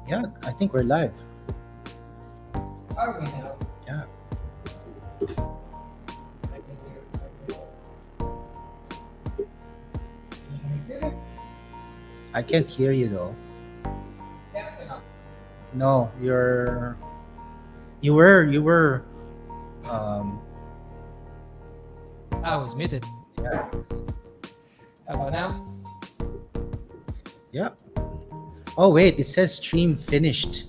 Yeah, I think we're live. Are we now? Yeah. I can hear something. Can you hear me? I can't hear you though. Definitely not. No, you were um I was muted. yeah. How about now? Yeah. Oh wait, it says stream finished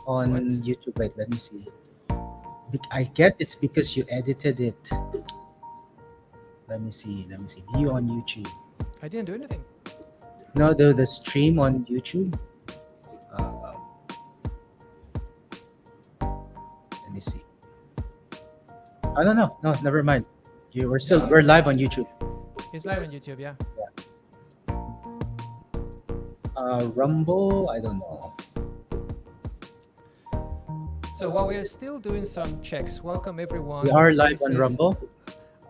on What? YouTube. Wait, let me see. I guess it's because you edited it. Let me see. Let me see. View on YouTube. I didn't do anything. No, the stream on YouTube. Uh, let me see. I don't know. No, never mind. We're live on YouTube. It's live on YouTube, yeah. Rumble. I don't know. So while we're still doing some checks, welcome everyone. We are live This on is Rumble.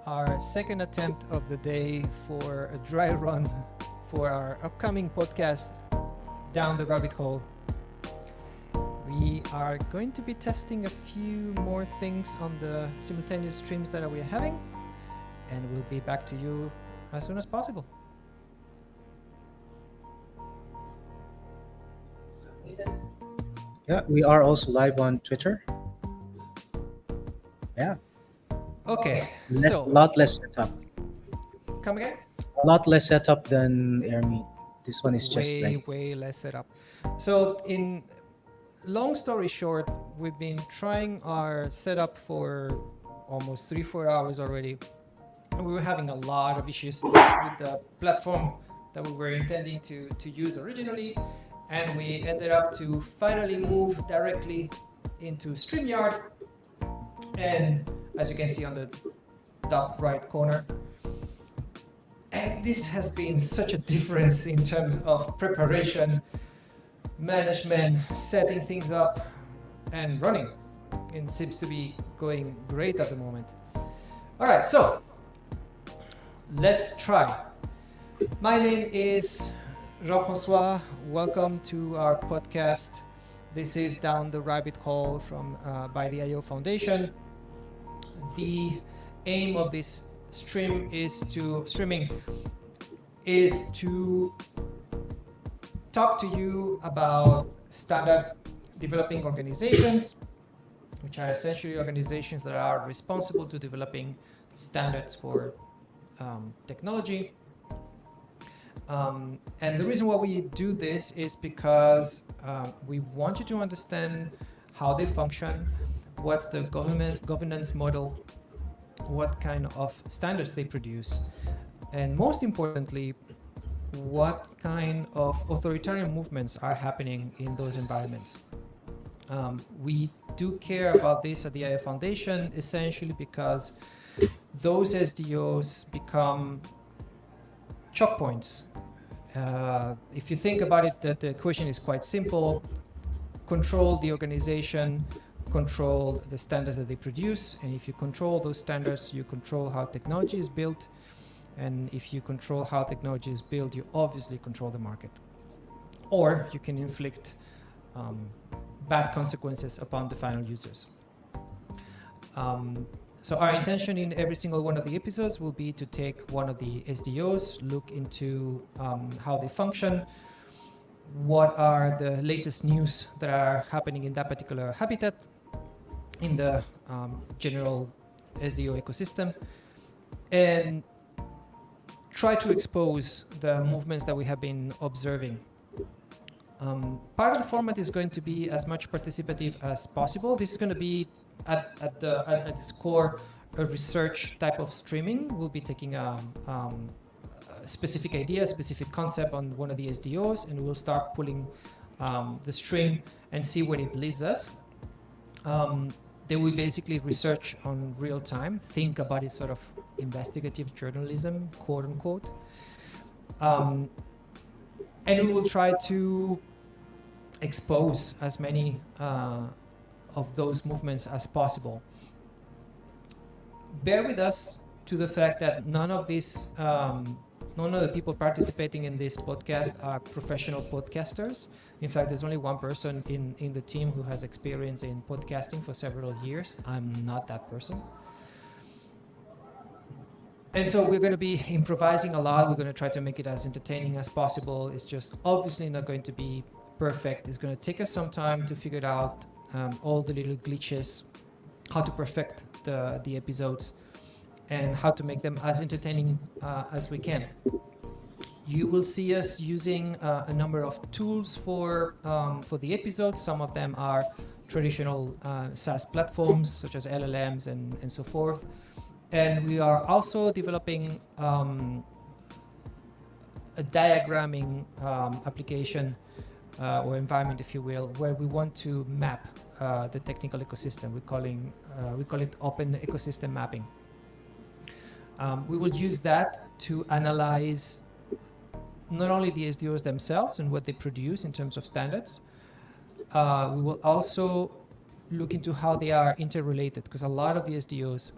our second attempt of the day for a dry run for our upcoming podcast, Down the Rabbit Hole. We are going to be testing a few more things on the simultaneous streams that we're having, and we'll be back to you as soon as possible. Yeah, we are also live on Twitter. Yeah. Okay, A so lot less setup. come again? A lot less setup than AirMeet. This one is just way less setup. So in long story short, we've been trying our setup for almost 3-4 hours already. And we were having a lot of issues with the platform that we were intending to use originally, and we ended up to finally move directly into StreamYard. And as you can see on the top right corner, and this has been such a difference in terms of preparation, management, setting things up, and running. It seems to be going great at the moment. All right, so let's try. My name is Jean-François. Welcome to our podcast. This is Down the Rabbit Hole from by the IO Foundation. The aim of this streaming is to talk to you about standard developing organizations, which are essentially organizations that are responsible to developing standards for technology. And the reason why we do this is because we want you to understand how they function, what's the governance model, what kind of standards they produce, and most importantly, what kind of authoritarian movements are happening in those environments. We do care about this at the IO Foundation essentially because those SDOs become choke points. If you think about it, the equation is quite simple. Control the organization, control the standards that they produce, and if you control those standards, you control how technology is built, and if you control how technology is built, you obviously control the market. Or you can inflict bad consequences upon the final users. So our intention in every single one of the episodes will be to take one of the SDOs, look into how they function, what are the latest news that are happening in that particular habitat, in the general SDO ecosystem, and try to expose the movements that we have been observing. Part of the format is going to be as much participative as possible. This is going to be at its core a research type of streaming. We'll be taking a specific idea, a specific concept on one of the SDOs, and we'll start pulling the string and see where it leads us. They will basically research on real time, think about it sort of investigative journalism, quote unquote. And we will try to expose as many of those movements as possible. Bear with us to the fact that none of these none of the people participating in this podcast are professional podcasters. In fact, there's only one person in the team who has experience in podcasting for several years. I'm not that person. And so we're going to be improvising a lot. We're going to try to make it as entertaining as possible. It's just obviously not going to be perfect. It's going to take us some time to figure out all the little glitches, how to perfect the episodes, and how to make them as entertaining as we can. You will see us using a number of tools for the episodes. Some of them are traditional SaaS platforms such as LLMs and so forth. And we are also developing a diagramming application or environment, if you will, where we want to map the technical ecosystem. We call it open ecosystem mapping. We will use that to analyze not only the SDOs themselves and what they produce in terms of standards. We will also look into how they are interrelated, because a lot of the SDOs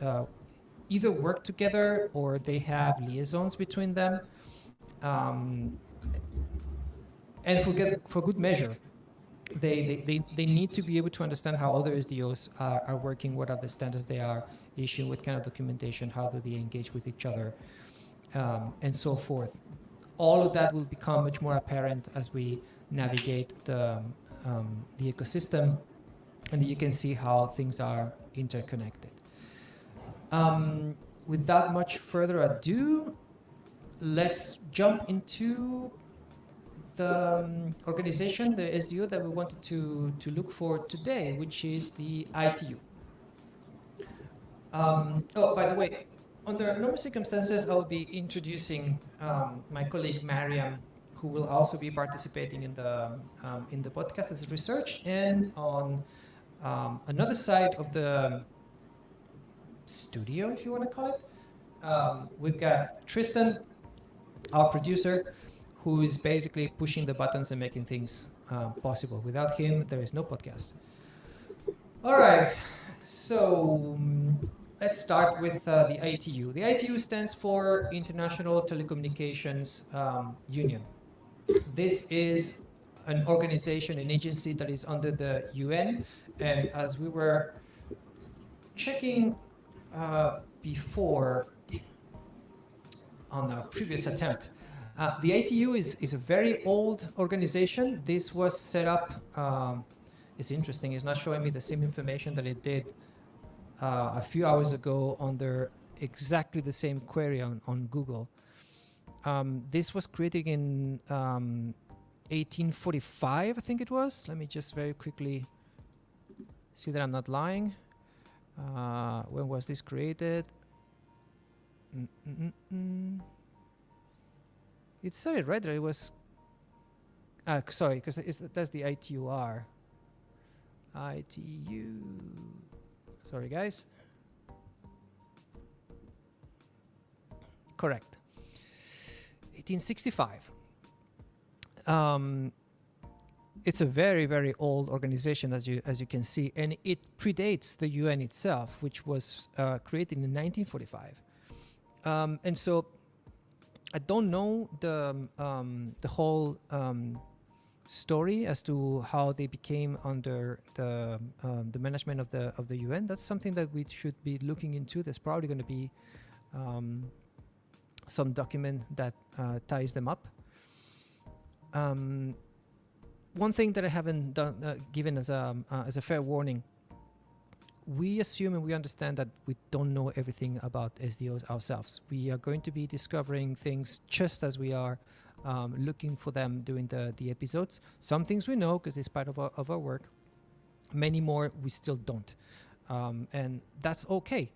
either work together or they have liaisons between them. And for good measure, they need to be able to understand how other SDOs are working, what are the standards they are issuing, what kind of documentation, how do they engage with each other, and so forth. All of that will become much more apparent as we navigate the ecosystem, and you can see how things are interconnected. Without much further ado, let's jump into the organization, the SDO that we wanted to look for today, which is the ITU. Oh, by the way, under normal circumstances, I'll be introducing my colleague Mariam, who will also be participating in the podcast as research. And on another side of the studio, if you want to call it, we've got Tristan, our producer, who is basically pushing the buttons and making things possible. Without him, there is no podcast. All right, so let's start with the ITU. The ITU stands for International Telecommunications Union. This is an organization, an agency that is under the UN. And as we were checking before on our previous attempt, the ITU is a very old organization. This was set up, it's interesting, it's not showing me the same information that it did a few hours ago under exactly the same query on Google. This was created in 1845, I think it was. Let me just very quickly see that I'm not lying. When was this created? It said right there. It was. Sorry, because that's the ITUR. ITU. Sorry, guys. Correct. 1865. It's a very, very old organization, as you can see, and it predates the UN itself, which was created in 1945. And so I don't know the whole story as to how they became under the management of the UN. That's something that we should be looking into. There's probably going to be some document that ties them up. One thing that I haven't given as a fair warning: we assume and we understand that we don't know everything about SDOs ourselves. We are going to be discovering things just as we are looking for them during the episodes. Some things we know because it's part of our work. Many more we still don't, and that's okay.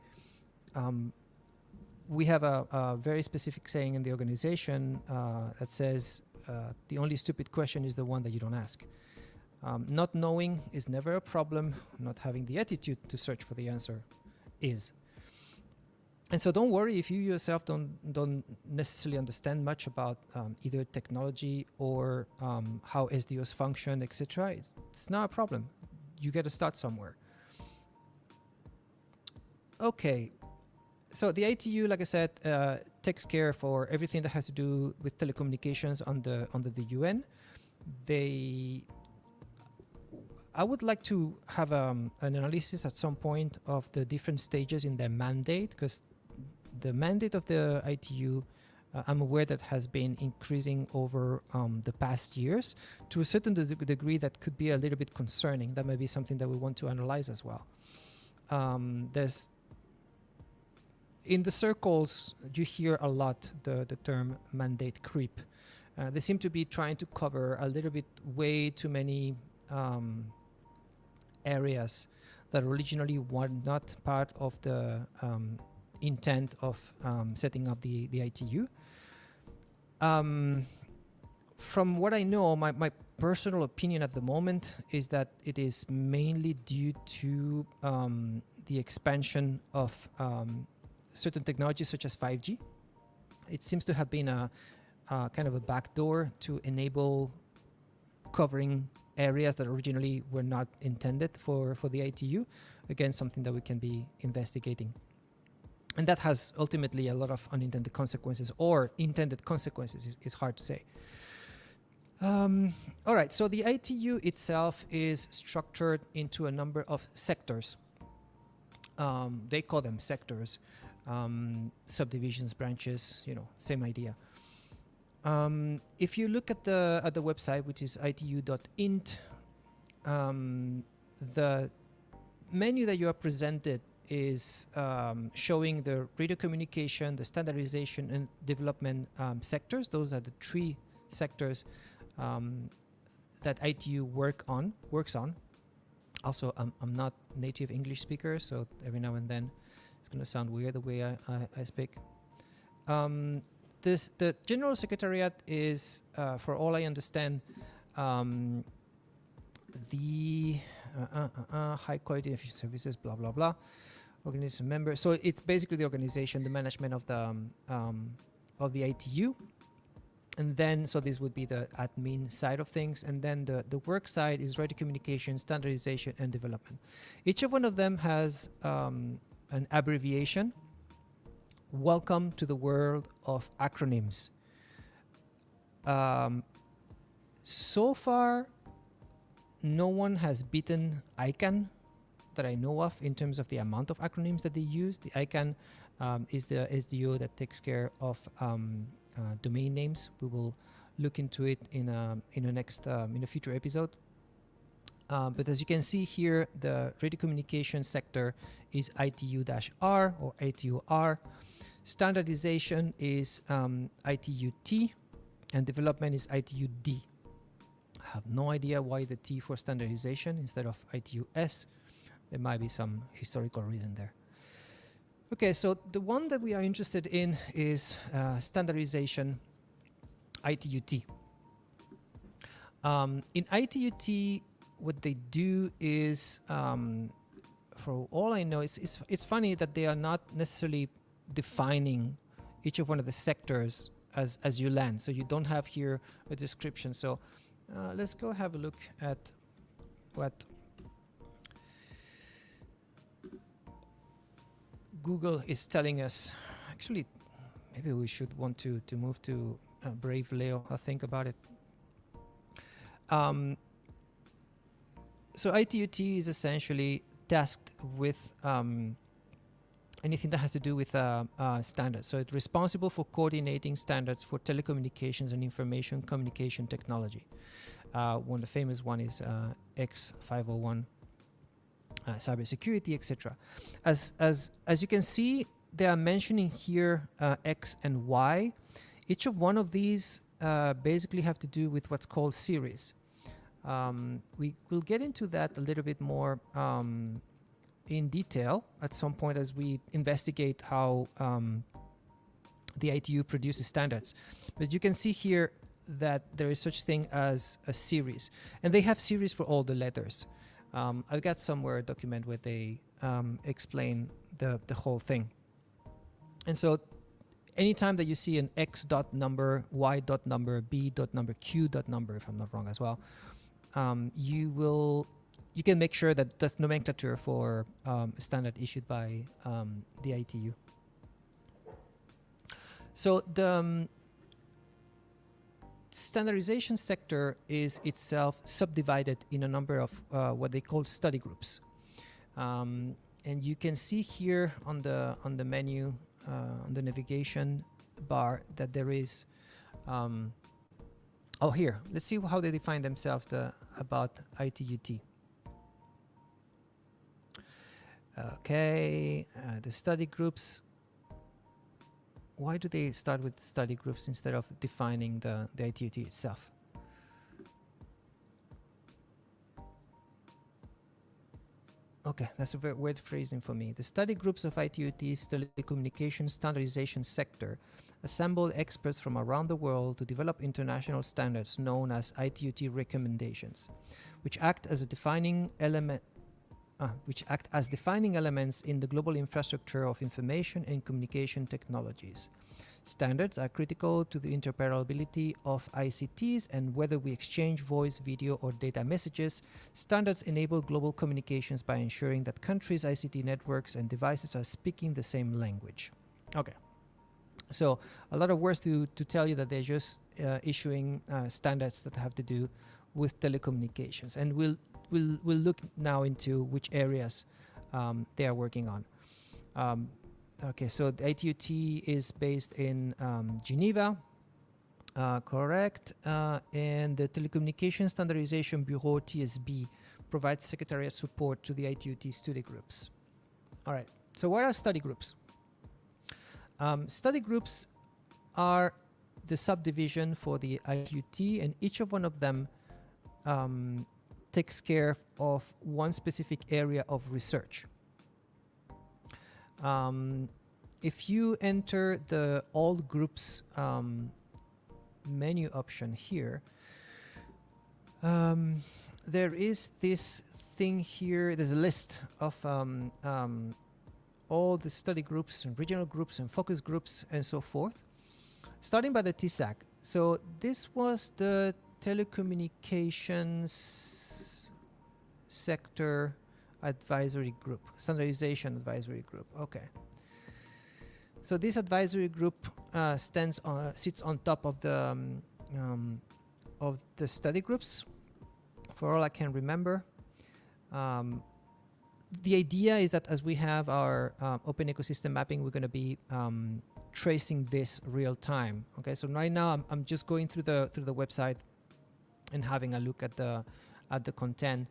We have a very specific saying in the organization that says, the only stupid question is the one that you don't ask. Not knowing is never a problem. Not having the attitude to search for the answer is. And so don't worry if you yourself don't necessarily understand much about either technology or how SDOs function, etc. It's not a problem. You got to start somewhere. Okay. So the ITU, like I said, takes care for everything that has to do with telecommunications under the UN. I would like to have an analysis at some point of the different stages in their mandate, because the mandate of the ITU, I'm aware that has been increasing over the past years to a certain degree that could be a little bit concerning. That may be something that we want to analyze as well. There's in the circles, you hear a lot the term mandate creep. They seem to be trying to cover a little bit way too many areas that originally were not part of the intent of setting up the ITU. From what I know, my personal opinion at the moment is that it is mainly due to the expansion of certain technologies such as 5G. It seems to have been a kind of a backdoor to enable covering areas that originally were not intended for the ITU. Again, something that we can be investigating. And that has ultimately a lot of unintended consequences, or intended consequences, is hard to say. All right, so the ITU itself is structured into a number of sectors. They call them sectors, subdivisions, branches, same idea. If you look at the website, which is itu.int, the menu that you are presented is showing the radio communication, the standardization and development sectors. Those are the three sectors that ITU works on. Also, I'm not native English speaker, so every now and then it's going to sound weird the way I speak. The General Secretariat is, for all I understand, the high quality and efficient services, blah blah blah, organization member. So it's basically the organization, the management of the ITU, and then so this would be the admin side of things, and then the work side is radio communication, standardization, and development. Each of one of them has an abbreviation. Welcome to the world of acronyms. So far, no one has beaten ICANN that I know of in terms of the amount of acronyms that they use. The ICANN is the SDO that takes care of domain names. We will look into it in a future episode. But as you can see here, the radio communication sector is ITU-R or ITU-R. Standardization is ITU-T, and development is ITU-D. I have no idea why the T for standardization instead of ITU-S. There might be some historical reason there. Okay, so the one that we are interested in is standardization, ITU-T. In ITU-T, what they do is, for all I know, it's funny that they are not necessarily defining each of one of the sectors as you land. So you don't have here a description. So let's go have a look at what Google is telling us. Actually, maybe we should want to move to Brave Leo. I'll think about it. So ITU-T is essentially tasked with anything that has to do with standards. So it's responsible for coordinating standards for telecommunications and information communication technology. One of the famous one is X501, cybersecurity, etc. As you can see, they are mentioning here X and Y. Each of one of these basically have to do with what's called series. We will get into that a little bit more in detail at some point as we investigate how the ITU produces standards. But you can see here that there is such thing as a series, and they have series for all the letters. I've got somewhere a document where they explain the whole thing. And so anytime that you see an X dot number, Y dot number, B dot number, Q dot number, if I'm not wrong as well, you can make sure that that's nomenclature for a standard issued by the ITU. So the standardization sector is itself subdivided in a number of what they call study groups. And you can see here on the menu, on the navigation bar, that there is oh, here, let's see how they define themselves about ITUT. Okay, the study groups. Why do they start with study groups instead of defining the ITUT itself? Okay, that's a very weird phrasing for me. The study groups of ITUT's telecommunications standardization sector assemble experts from around the world to develop international standards known as ITUT recommendations, which act as defining elements in the global infrastructure of information and communication technologies. Standards are critical to the interoperability of ICTs and whether we exchange voice, video, or data messages. Standards enable global communications by ensuring that countries' ICT networks and devices are speaking the same language. Okay. So a lot of words to tell you that they're just issuing standards that have to do with telecommunications. And we'll look now into which areas they are working on. Okay, so the ITUT is based in Geneva, correct, and the Telecommunications Standardization Bureau, TSB, provides secretariat support to the ITUT study groups. All right, so what are study groups? Study groups are the subdivision for the ITUT, and each of one of them takes care of one specific area of research. If you enter the all groups menu option here, there is this thing here. There's a list of all the study groups and regional groups and focus groups and so forth, starting by the TSAC. So this was the telecommunications sector advisory group, standardization advisory group. Okay. So this advisory group sits on top of the study groups, for all I can remember. The idea is that as we have our open ecosystem mapping, we're going to be tracing this real time. Okay, so right now I'm just going through the website and having a look at the content,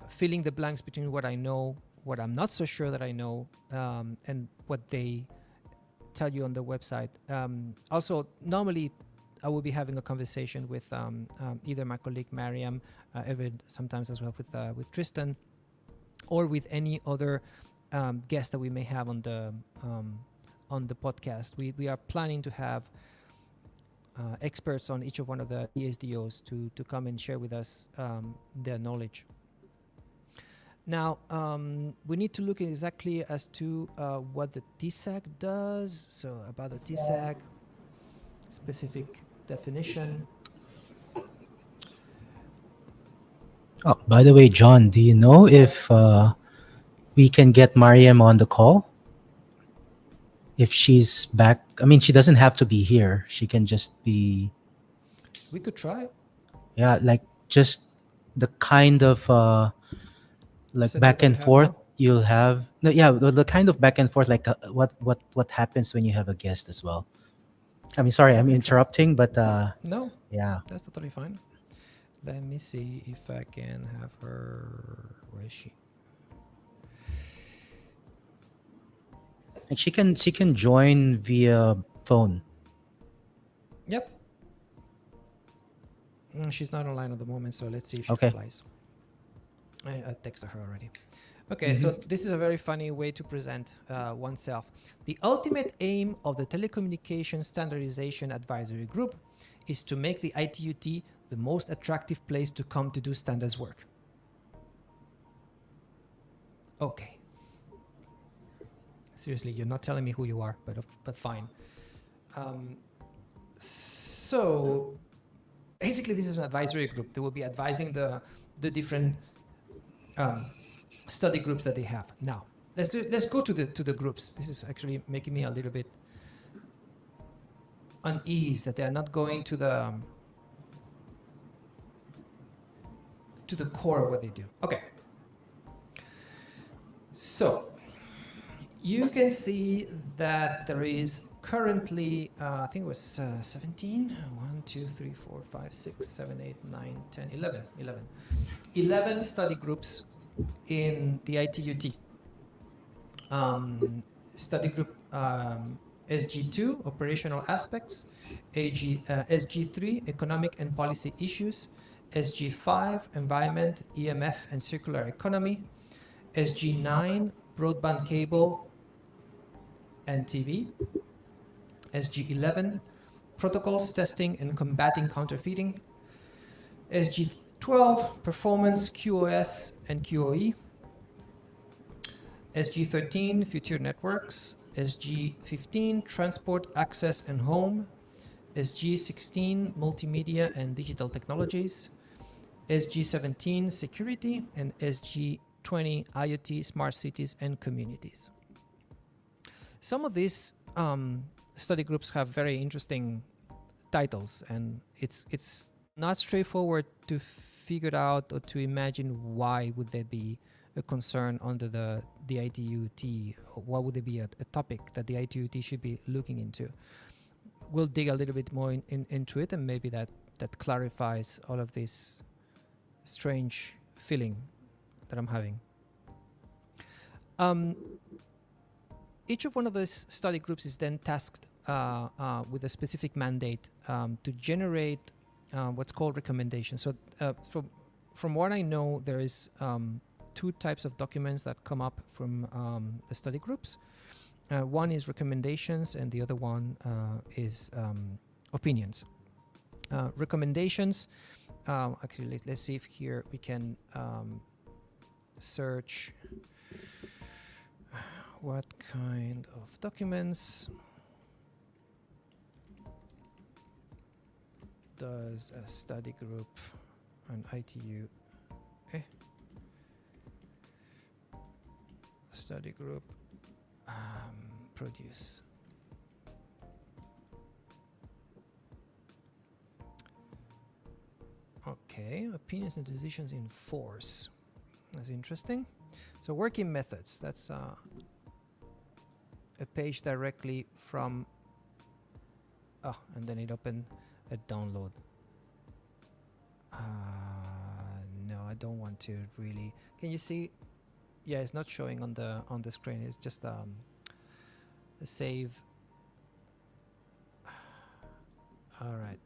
filling the blanks between what I know, what I'm not so sure that I know, and what they tell you on the website. Also, normally I will be having a conversation with either my colleague Mariam, Evid, sometimes as well with Tristan, or with any other guest that we may have on the podcast. We are planning to have experts on each of one of the SDOs to come and share with us their knowledge. Now, we need to look exactly as to what the TSAC does. So about the TSAC, specific definition. Oh, by the way, John, do you know if we can get Mariam on the call? If she's back, I mean, she doesn't have to be here. She can just be, We could try. yeah, like just the kind of like Setup back that I and have forth now. you'll have. No, yeah, the kind of back and forth, like what happens when you have a guest as well. I mean, sorry, I'm Okay, sure. interrupting, but No, yeah. that's totally fine. Let me see if I can have her. Where is she? And she can join via phone. Yep. She's not online at the moment, so let's see if she Okay. replies. I texted her already. Okay, so this is a very funny way to present oneself. The ultimate aim of the Telecommunications Standardization Advisory Group is to make the ITUT the most attractive place to come to do standards work. Okay. Seriously, you're not telling me who you are, but fine. So basically, this is an advisory group. They will be advising the different study groups that they have. Now, let's go to the groups. This is actually making me a little bit unease, that they are not going to the core of what they do. Okay. So you can see that there is currently, I think it was 17, 1, 2, 3, 4, 5, 6, 7, 8, 9, 10, 11, 11 study groups in the ITUT. Study group SG2, operational aspects, SG3, economic and policy issues, SG5, environment, EMF and circular economy, SG9, broadband cable and TV, SG11, protocols, testing and combating counterfeiting, SG12, performance, QoS and QoE, SG13, future networks, SG15, transport, access and home, SG16, multimedia and digital technologies, SG17, security, and SG20, IoT, smart cities and communities. Some of these study groups have very interesting titles, and it's not straightforward to figure out or to imagine why would there be a concern under the ITUT. What would there be a topic that the ITUT should be looking into? We'll dig a little bit more into it, and maybe that clarifies all of this strange feeling that I'm having. Each of one of those study groups is then tasked with a specific mandate to generate what's called recommendations. So from what I know, there is two types of documents that come up from the study groups. One is recommendations, and the other one is opinions. Recommendations, actually, let's see if here we can search what kind of documents does a study group, an ITU, study group produce. Okay, opinions and decisions in force. That's interesting. So working methods, that's a page directly from, and then it opened a download. No, I don't want to really. Can you see? Yeah, it's not showing on the screen. It's just a save. All right.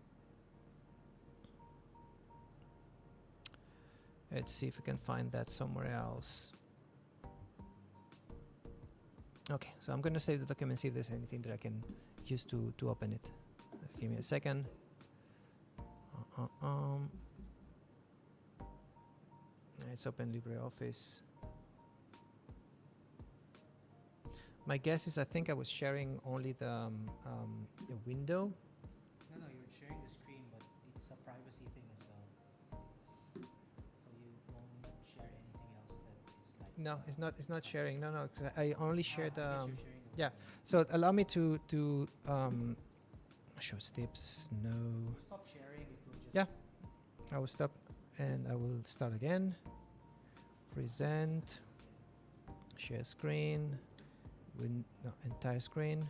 Let's see if we can find that somewhere else. Okay, so I'm going to save the document, see if there's anything that I can use to open it. Give me a second. It's open LibreOffice. My guess is I think I was sharing only the window. No, you're sharing the screen, but it's a privacy thing as well. So you won't share anything else that is like. No, it's not sharing. No, 'cause I only shared. Yeah. Window. So allow me to show steps. No. Stop sharing. It will just. Yeah. I will stop and I will start again. Present. Share screen. Entire screen.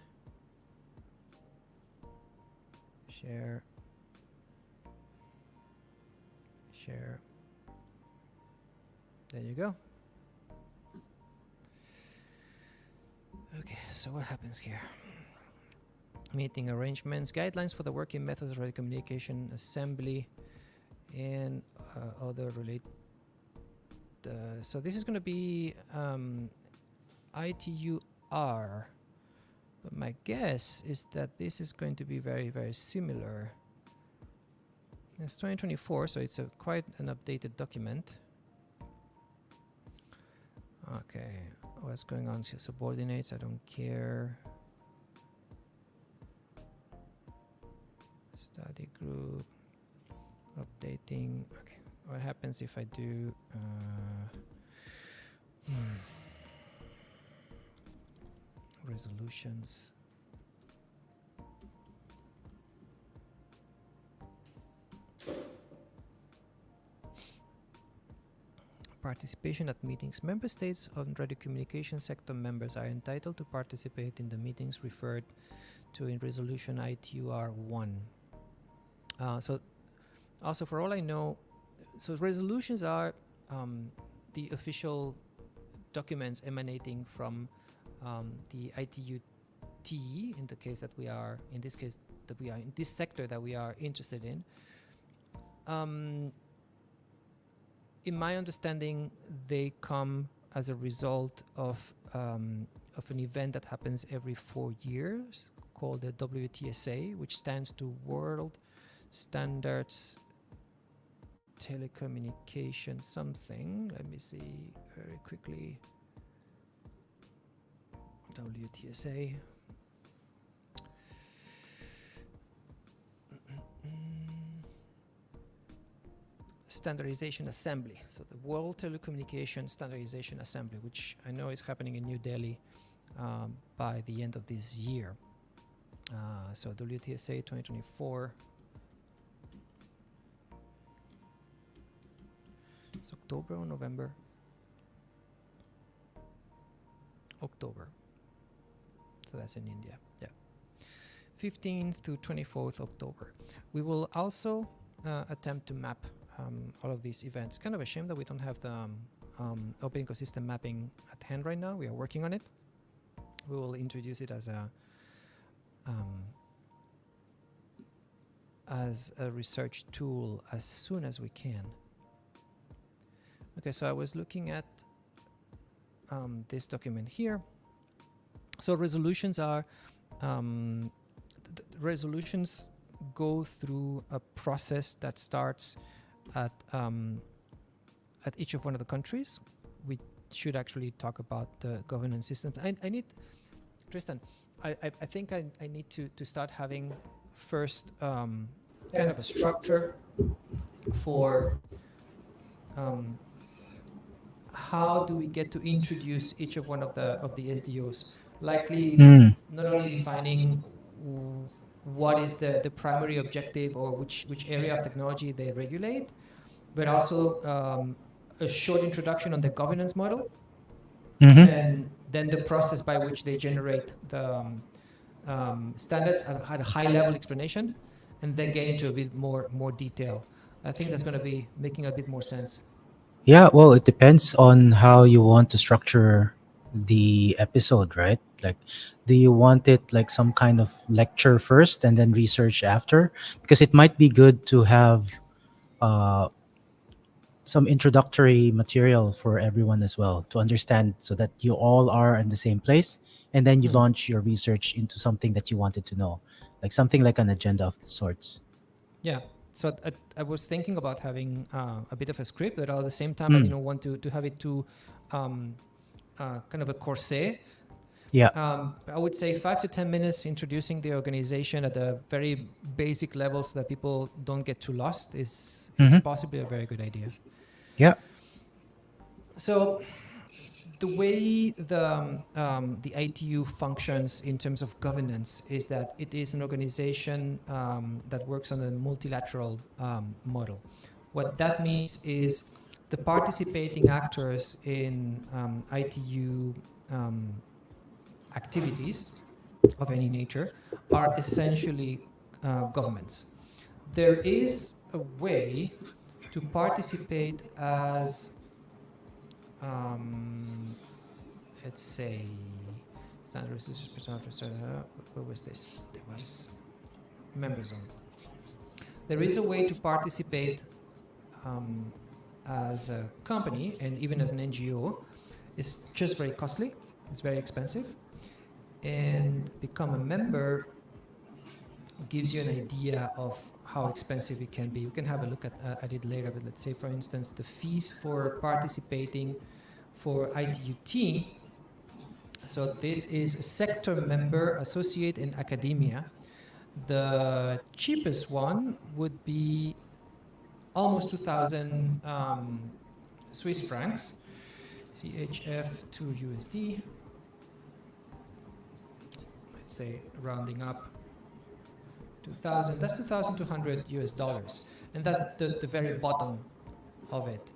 Share. There you go. Okay, so what happens here? Meeting arrangements, guidelines for the working methods of radio communication assembly, and other related. So this is going to be ITUR, but my guess is that this is going to be very, very similar. It's 2024, so it's quite an updated document. Okay, what's going on here? Subordinates, I don't care. Study group, updating. Okay, what happens if I do resolutions? participation at meetings. Member states of radio communication sector members are entitled to participate in the meetings referred to in Resolution ITUR 1. So also, for all I know, so resolutions are the official documents emanating from the ITUT, in the case that we are, in this case, that we are in this sector that we are interested in. In my understanding, they come as a result of an event that happens every 4 years called the WTSA, which stands to World Standards Telecommunication something. Let me see very quickly. WTSA. Standardization Assembly. So the World Telecommunication Standardization Assembly, which I know is happening in New Delhi by the end of this year. So WTSA 2024. It's October or November? October. So that's in India. Yeah. 15th to 24th October. We will also attempt to map all of these events. Kind of a shame that we don't have the open ecosystem mapping at hand right now. We are working on it. We will introduce it as a research tool as soon as we can. Okay, so I was looking at this document here. So resolutions are resolutions go through a process that starts at each of one of the countries. We should actually talk about the governance systems. I need, Tristan, I think I need to start having first kind of a structure for how do we get to introduce each of one of the SDOs. Likely not only defining what is the primary objective or which area of technology they regulate, but also a short introduction on the governance model, and then the process by which they generate the standards at a high level explanation, and then get into a bit more detail. I think that's going to be making a bit more sense. Yeah, well, it depends on how you want to structure the episode, right? Like, do you want it like some kind of lecture first and then research after? Because it might be good to have uh, some introductory material for everyone as well to understand so that you all are in the same place. And then you launch your research into something that you wanted to know, like something like an agenda of sorts. Yeah. So I was thinking about having a bit of a script, but at the same time, I didn't want to have it too kind of a corset. Yeah. I would say 5 to 10 minutes introducing the organization at a very basic level so that people don't get too lost is possibly a very good idea. Yeah. So the way the ITU functions in terms of governance is that it is an organization that works on a multilateral model. What that means is the participating actors in ITU activities of any nature are essentially governments. There is a way to participate as let's say standard resources where was this? There was member zone. There is a way to participate as a company and even as an NGO. It's just very costly, it's very expensive, and become a member gives you an idea of how expensive it can be. You can have a look at it later, but let's say, for instance, the fees for participating for ITUT. So this is a sector member, associate in academia. The cheapest one would be almost 2,000 Swiss francs, CHF to USD. Let's say rounding up 2,000, that's 2,200 US dollars. And that's the very bottom of it.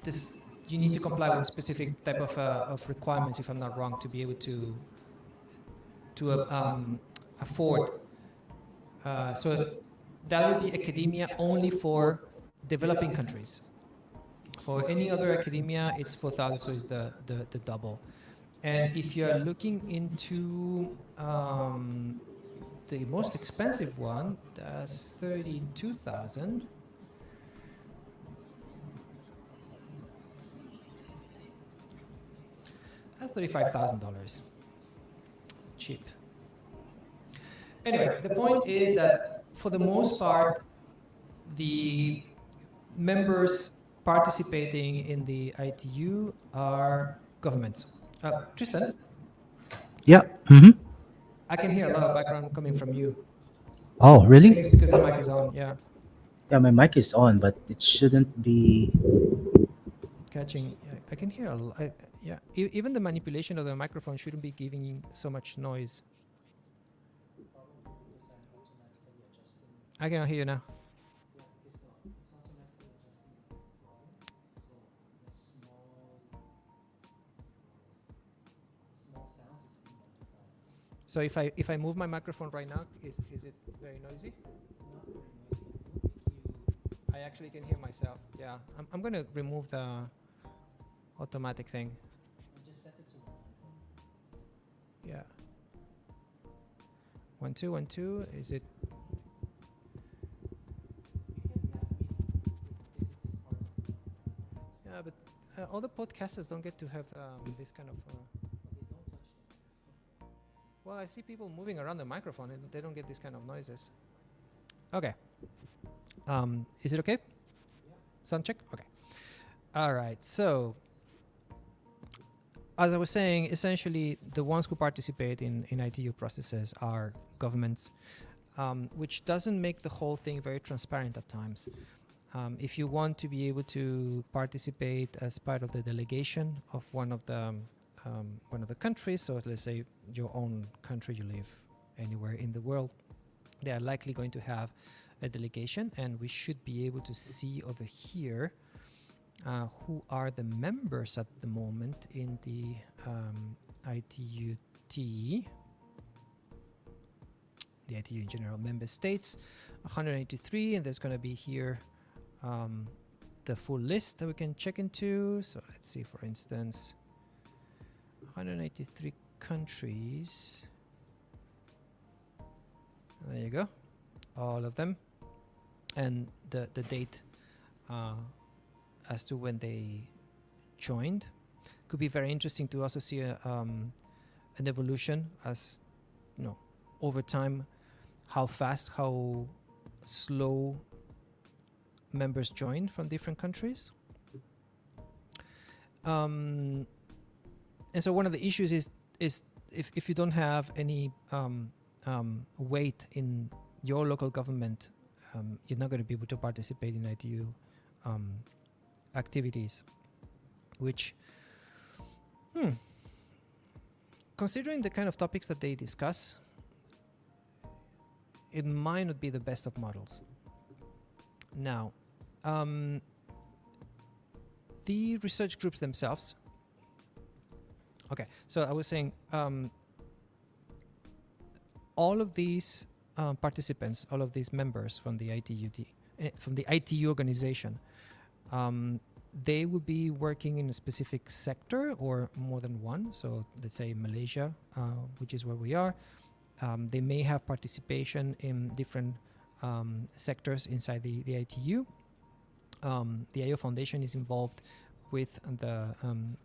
this you need to comply with a specific type of requirements, if I'm not wrong, to be able to afford. So that would be academia only for developing countries. For any other academia, it's 4,000, so it's the double. And if you're looking into the most expensive one, that's 32,000. That's $35,000. Cheap. Anyway, the point is that for the most part, the members participating in the ITU are governments. Tristan, Yeah. Mm-hmm. I can hear a lot of background coming from you. Oh, I really? think it's because the mic is on. Yeah, Yeah, my mic is on, but it shouldn't be. catching. I can hear a lot. Yeah, even the manipulation of the microphone shouldn't be giving so much noise. I cannot hear you now. So if I move my microphone right now, is it very noisy? I actually can hear myself. Yeah, I'm gonna remove the automatic thing. Yeah. 1 2 1 2. Is it? Yeah, but all the podcasters don't get to have this kind of. Well, I see people moving around the microphone, and they don't get this kind of noises. Okay. Is it okay? Sound check. Okay. All right. So, as I was saying, essentially, the ones who participate in ITU processes are governments, which doesn't make the whole thing very transparent at times. If you want to be able to participate as part of the delegation of one of the countries, so let's say your own country, you live anywhere in the world, they are likely going to have a delegation, and we should be able to see over here who are the members at the moment in the ITUT, the ITU in general member states, 183, and there's going to be here the full list that we can check into. So let's see, for instance, 183 countries. There you go, all of them, and the date as to when they joined. Could be very interesting to also see an evolution as over time, how fast, how slow members join from different countries. And so one of the issues is if you don't have any weight in your local government, you're not going to be able to participate in ITU activities, which considering the kind of topics that they discuss, it might not be the best of models. Now, the research groups themselves. Okay, so I was saying all of these participants, all of these members from the from the ITU organization, they will be working in a specific sector or more than one. So let's say Malaysia, which is where we are, they may have participation in different sectors inside the ITU. The IO Foundation is involved with the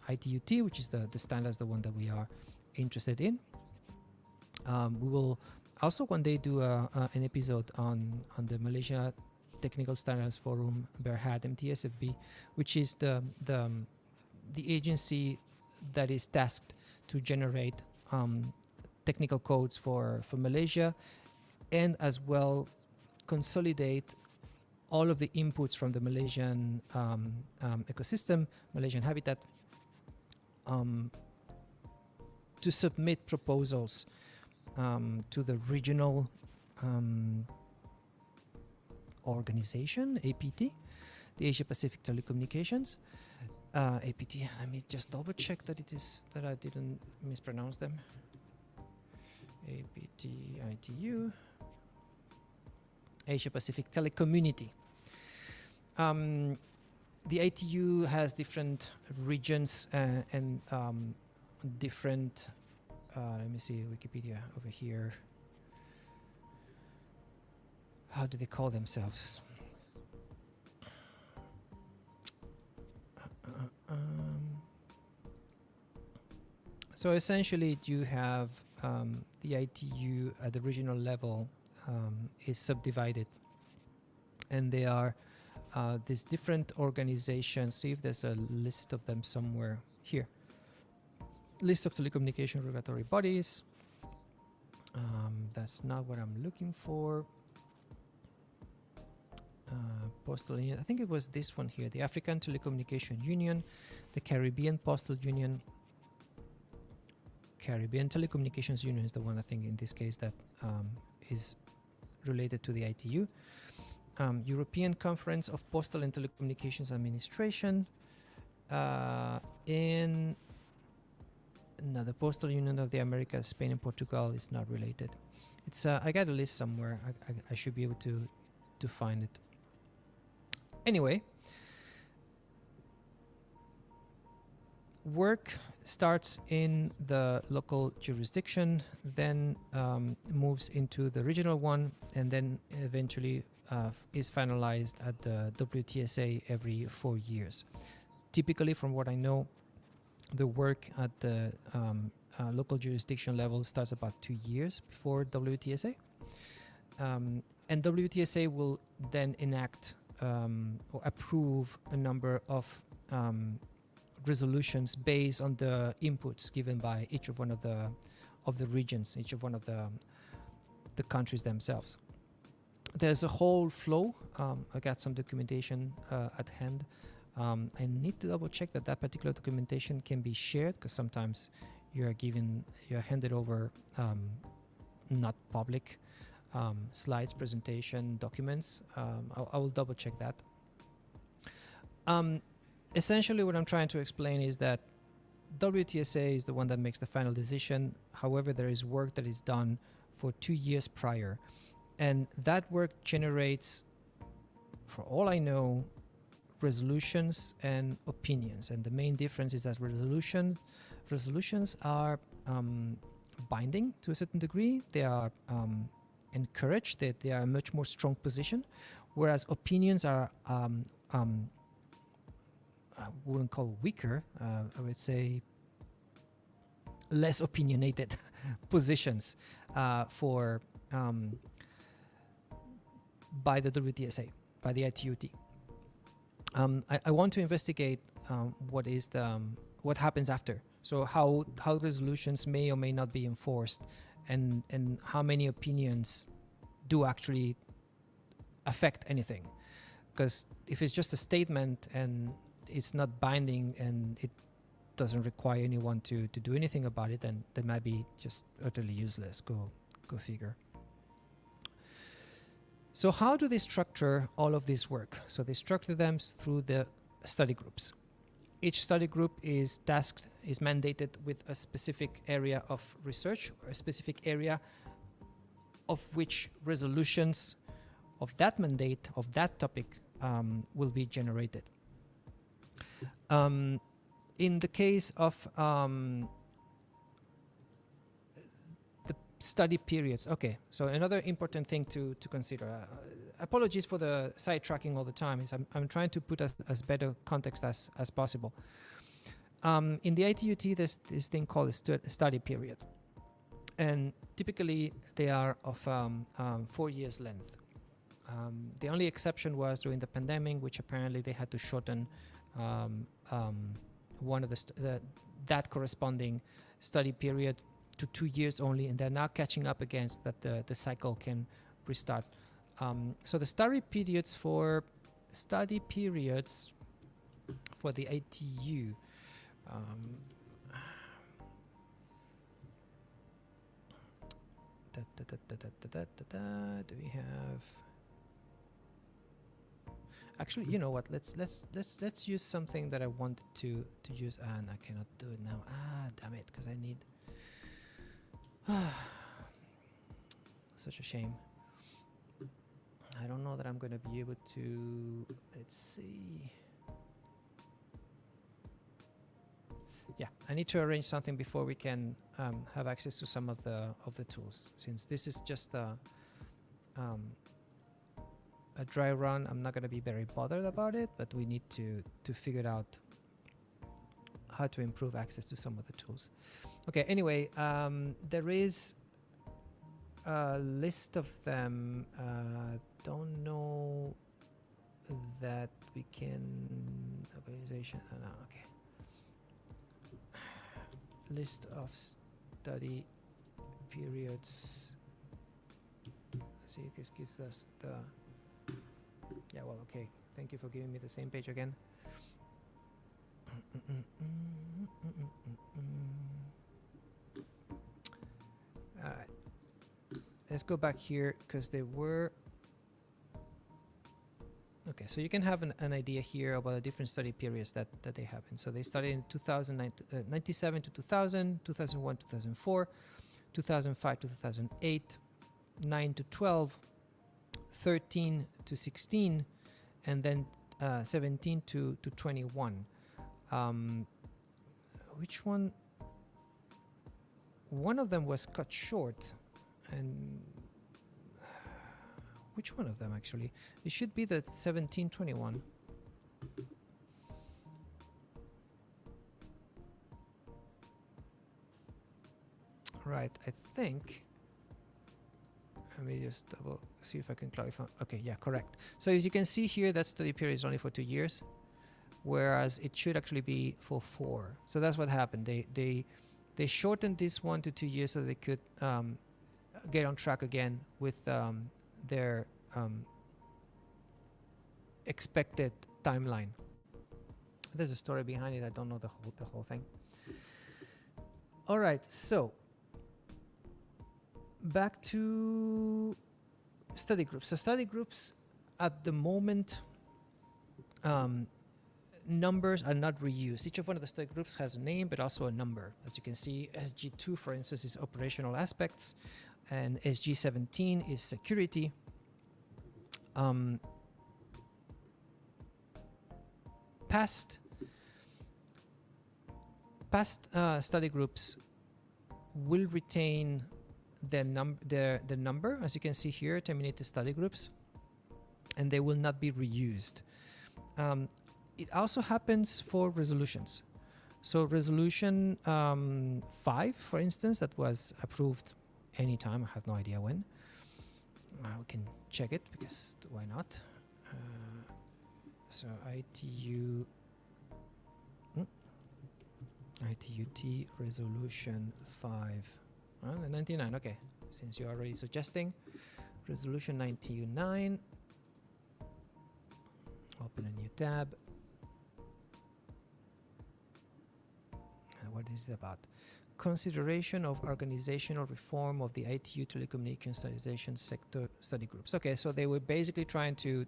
ITUT, which is the standards, the one that we are interested in. We will also one day do an episode on the Malaysia Technical Standards Forum, Berhad MTSFB, which is the agency that is tasked to generate technical codes for Malaysia, and as well consolidate all of the inputs from the Malaysian ecosystem, Malaysian habitat, to submit proposals to the regional organization, APT, the Asia Pacific Telecommunications, APT. Let me just double check that I didn't mispronounce them. APT ITU, Asia Pacific Telecommunity. The ITU has different regions and different. Let me see Wikipedia over here. How do they call themselves? So essentially, you have the ITU at the regional level is subdivided, and they are these different organizations. See if there's a list of them somewhere here. List of telecommunication regulatory bodies. That's not what I'm looking for. Postal Union. I think it was this one here, the African Telecommunication Union, the Caribbean Postal Union. Caribbean Telecommunications Union is the one, I think, in this case that is related to the ITU. European Conference of Postal and Telecommunications Administration. In the Postal Union of the Americas, Spain and Portugal is not related. It's I got a list somewhere. I should be able to find it. Anyway, work starts in the local jurisdiction, then moves into the regional one, and then eventually is finalized at the WTSA every 4 years. Typically, from what I know, the work at the local jurisdiction level starts about 2 years before WTSA. And WTSA will then enact or approve a number of resolutions based on the inputs given by each of one of the regions, each of one of the countries themselves. There's a whole flow. I got some documentation at hand. I need to double check that particular documentation can be shared, because sometimes you're handed over not public slides, presentation, documents. I will double check that. Essentially, what I'm trying to explain is that WTSA is the one that makes the final decision. However, there is work that is done for 2 years prior, and that work generates, for all I know, resolutions and opinions. And the main difference is that resolutions are binding to a certain degree. They are encouraged, that they are a much more strong position, whereas opinions are I wouldn't call weaker, I would say less opinionated positions for by the WTSA, by the ITUT. I want to investigate what happens after. So how resolutions may or may not be enforced, and how many opinions do actually affect anything. Because if it's just a statement and it's not binding and it doesn't require anyone to do anything about it, then they might be just utterly useless. Go figure. So how do they structure all of this work? So they structure them through the study groups. Each study group is mandated with a specific area of research, or a specific area of which resolutions of that mandate, of that topic, will be generated. In the case of the study periods, okay, so another important thing to consider, apologies for the sidetracking all the time, is I'm trying to put as better context as possible. In the ITUT, there's this thing called a study period, and typically they are of 4 years length. The only exception was during the pandemic, which apparently they had to shorten one of that corresponding study period to 2 years only, and they're now catching up against that the cycle can restart. So the study periods for the ITU, do we have? Actually, you know what? Let's use something that I wanted to use, and I cannot do it now. Damn it! Because I need. Such a shame. I don't know that I'm gonna be able to. Let's see. Yeah, I need to arrange something before we can have access to some of the tools. Since this is just a dry run, I'm not gonna be very bothered about it, but we need to figure out how to improve access to some of the tools. Okay. Anyway, there is a list of them. Don't know that we can organization. No, okay. List of study periods. Let's see, this gives us the. Yeah. Well. Okay. Thank you for giving me the same page again. All right. Let's go back here because they were. Okay, so you can have an idea here about the different study periods that they happen. So they started in 1997 to 2000, 2001 to 2004, 2005 to 2008, 9 to 12, 13 to 16, and then 17 to 21. Which one? One of them was cut short, and which one of them actually? It should be the 1721. Right, I think. Let me just double see if I can clarify. Okay, yeah, correct. So as you can see here, that study period is only for 2 years, whereas it should actually be for 4. So that's what happened. They shortened this 1 to 2 years so they could get on track again with their expected timeline. There's a story behind it. I don't know the whole thing. All right, so back to study groups. So study groups at the moment, numbers are not reused. Each of one of the study groups has a name, but also a number. As you can see, SG2, for instance, is operational aspects, and SG17 is security. Past study groups will retain the number, as you can see here, terminated study groups, and they will not be reused. It also happens for resolutions. So resolution 5, for instance, that was approved anytime, I have no idea when. We can check it because why not? So ITUT resolution 5. 99, okay. Since you're already suggesting, resolution 99. Open a new tab. What is it about? Consideration of organizational reform of the ITU telecommunications standardization sector study groups. Okay, so they were basically trying to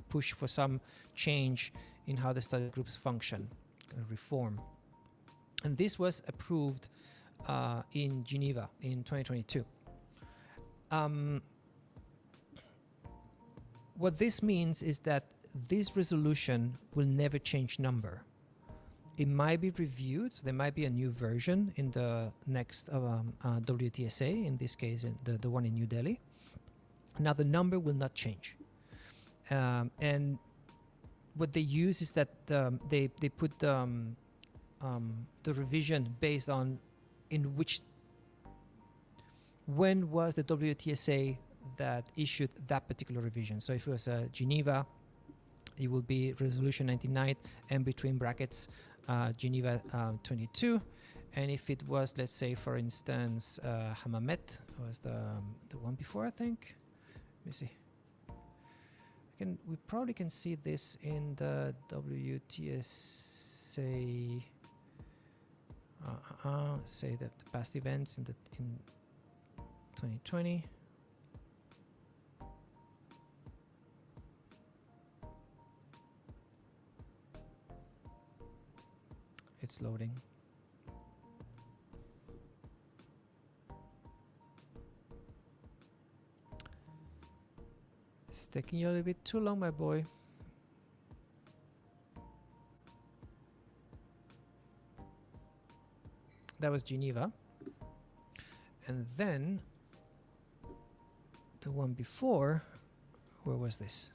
push for some change in how the study groups function, reform. And this was approved in Geneva in 2022. What this means is that this resolution will never change number. It might be reviewed, so there might be a new version in the next WTSA, in this case, the one in New Delhi. Now the number will not change. And what they use is that they put the revision based on when was the WTSA that issued that particular revision. So if it was Geneva, it will be resolution 99 and between brackets Geneva 22. And if it was, let's say, for instance, Hammamet was the one before, I think. Let me see. We probably can see this in the WTSA. Say that the past events in 2020. it's loading. It's taking you a little bit too long, my boy. That was Geneva. And then the one before, where was this?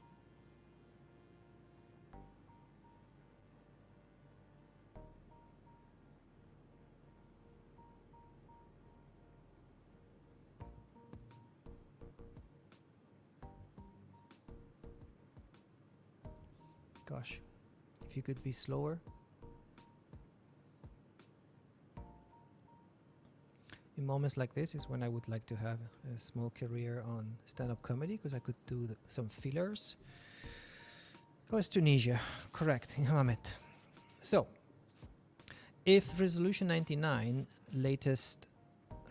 Gosh, if you could be slower. In moments like this is when I would like to have a small career on stand-up comedy, because I could do some fillers. It was Tunisia, correct, in Hammamet. So, if Resolution 99 latest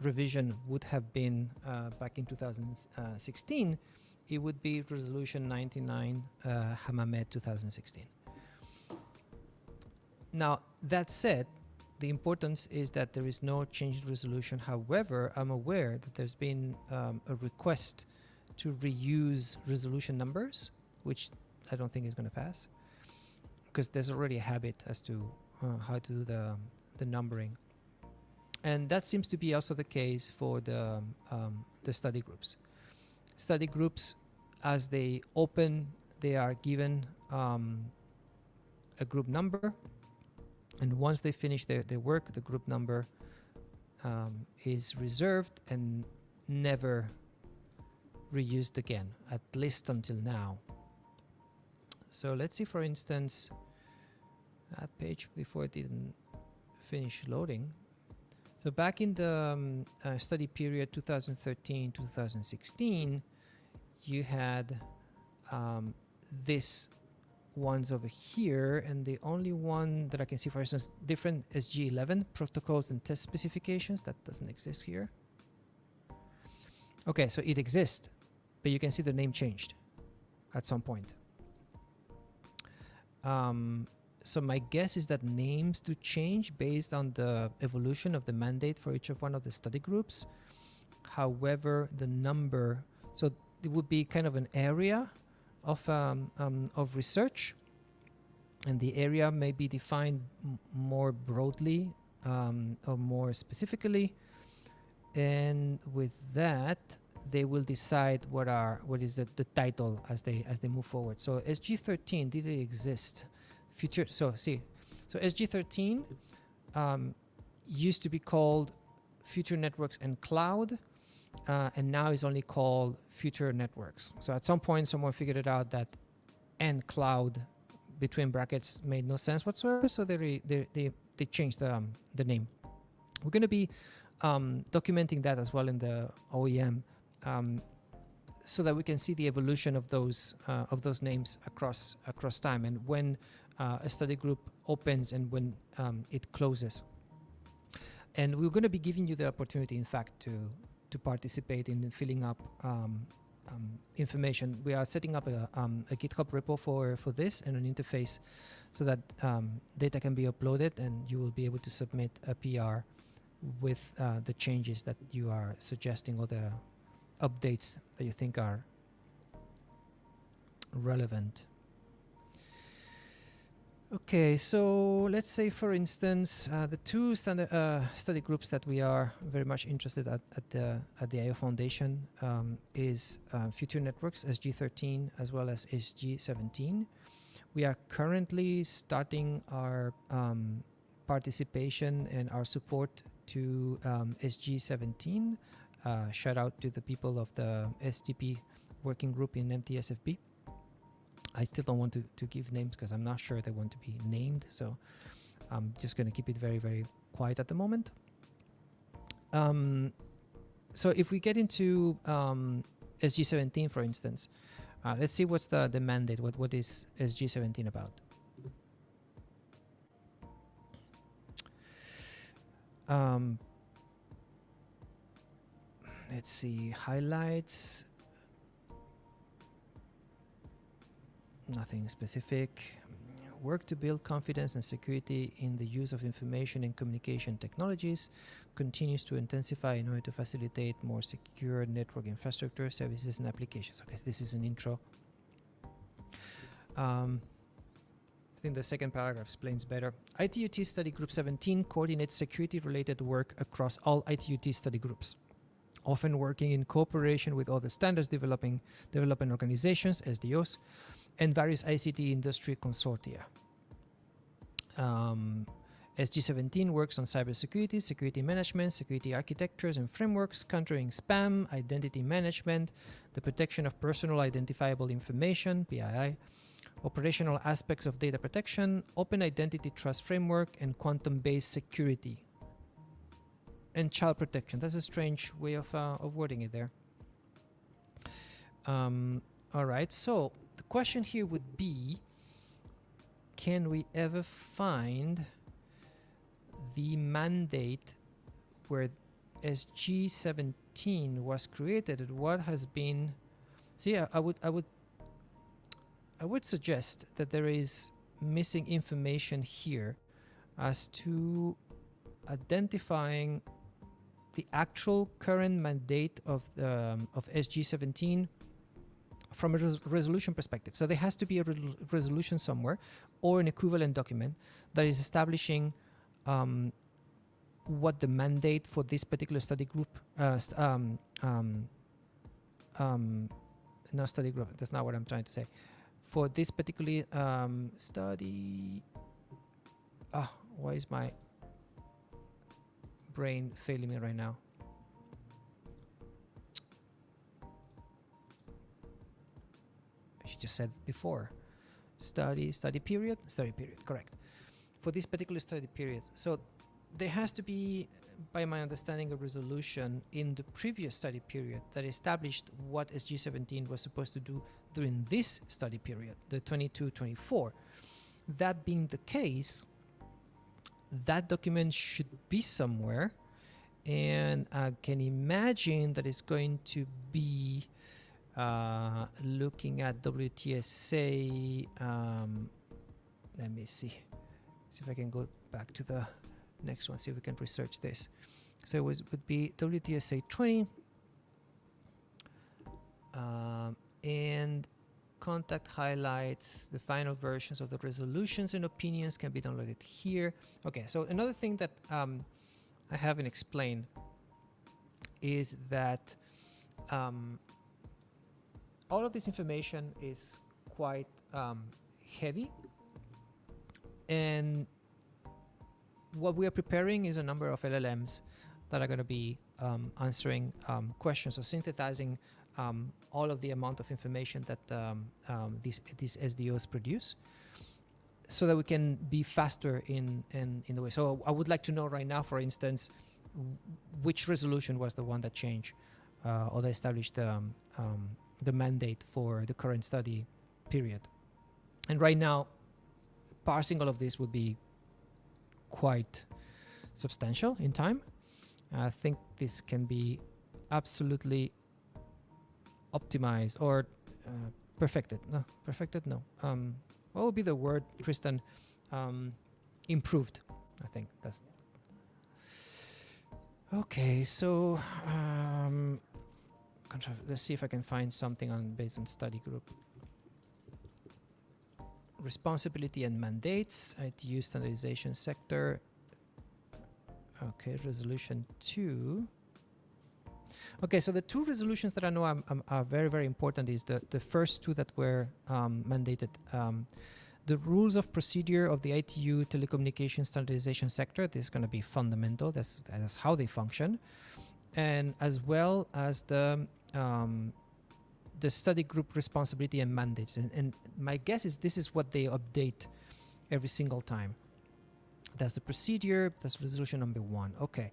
revision would have been back in 2016, it would be Resolution 99 Hammamet 2016. Now, that said, the importance is that there is no changed resolution. However, I'm aware that there's been a request to reuse resolution numbers, which I don't think is going to pass, because there's already a habit as to how to do the numbering. And that seems to be also the case for the study groups. Study groups, as they open, they are given a group number. And once they finish their work, the group number is reserved and never reused again, at least until now. So let's see, for instance, that page before it didn't finish loading. So back in the study period 2013-2016, you had this ones over here, and the only one that I can see, for instance, different SG11 protocols and test specifications, that doesn't exist here. Okay, so it exists, but you can see the name changed at some point. So my guess is that names do change based on the evolution of the mandate for each of one of the study groups. However, the number, so it would be kind of an area of research, and the area may be defined more broadly or more specifically, and with that they will decide what is the title as they move forward. So SG13, did it exist? Future, so SG13 used to be called Future Networks and Cloud, and now is only called Future Networks. So at some point someone figured it out that and cloud between brackets made no sense whatsoever, so they changed the name. We're going to be documenting that as well in the OEM, so that we can see the evolution of those names across time, and when a study group opens and when it closes. And we're going to be giving you the opportunity, in fact, to participate in filling up information. We are setting up a GitHub repo for this and an interface, so that data can be uploaded and you will be able to submit a PR with the changes that you are suggesting or the updates that you think are relevant. Okay, so let's say, for instance, the two standard study groups that we are very much interested at the IO Foundation is Future Networks, SG13, as well as SG17. We are currently starting our participation and our support to SG17. Shout out to the people of the STP working group in MTSFB. I still don't want to give names because I'm not sure they want to be named, so I'm just going to keep it very, very quiet at the moment. So if we get into SG17, for instance, let's see what's the mandate. What is SG17 about? Let's see, highlights. Nothing specific. work to build confidence and security in the use of information and communication technologies, continues to intensify in order to facilitate more secure network infrastructure, services, and applications. Okay, so this is an intro. I think the second paragraph explains better. ITUT Study Group 17 coordinates security-related work across all ITUT study groups, often working in cooperation with other standards development organizations, SDOs, and various ICT industry consortia. SG17 works on cybersecurity, security management, security architectures and frameworks, countering spam, identity management, the protection of personal identifiable information, PII, operational aspects of data protection, open identity trust framework, and quantum-based security. And child protection. That's a strange way of wording it there. All right, so the question here would be, can we ever find the mandate where SG17 was created, and what has been... See, I would suggest that there is missing information here as to identifying the actual current mandate of SG17 from a resolution perspective. So there has to be a resolution somewhere, or an equivalent document that is establishing what the mandate for this particular study group, not study group, that's not what I'm trying to say. For this particular study, why is my brain failing me right now? She just said before, study period, correct. For this particular study period. So there has to be, by my understanding, a resolution in the previous study period that established what SG17 was supposed to do during this study period, the 22-24. That being the case, that document should be somewhere, and I can imagine that it's going to be looking at WTSA. Let me see if I can go back to the next one, see if we can research this. So it would be WTSA 20, and contact highlights. The final versions of the resolutions and opinions can be downloaded here. Okay, so another thing that I haven't explained is that all of this information is quite heavy, and what we are preparing is a number of LLMs that are going to be answering questions, or synthesizing all of the amount of information that these SDOs produce, so that we can be faster in the way. So I would like to know right now, for instance, which resolution was the one that changed or that established the mandate for the current study period. And right now, parsing all of this would be quite substantial in time. I think this can be absolutely optimized or perfected. No, perfected, no. What would be the word, Tristan? Improved, I think. That's okay. So let's see if I can find something based on study group. Responsibility and mandates, ITU standardization sector. Okay, resolution 2. Okay, so the two resolutions that I know are very, very important is the first two that were mandated. The rules of procedure of the ITU telecommunications standardization sector. This is going to be fundamental. That's how they function. And as well as the study group responsibility and mandates. And my guess is this is what they update every single time. That's the procedure. That's resolution number 1. Okay,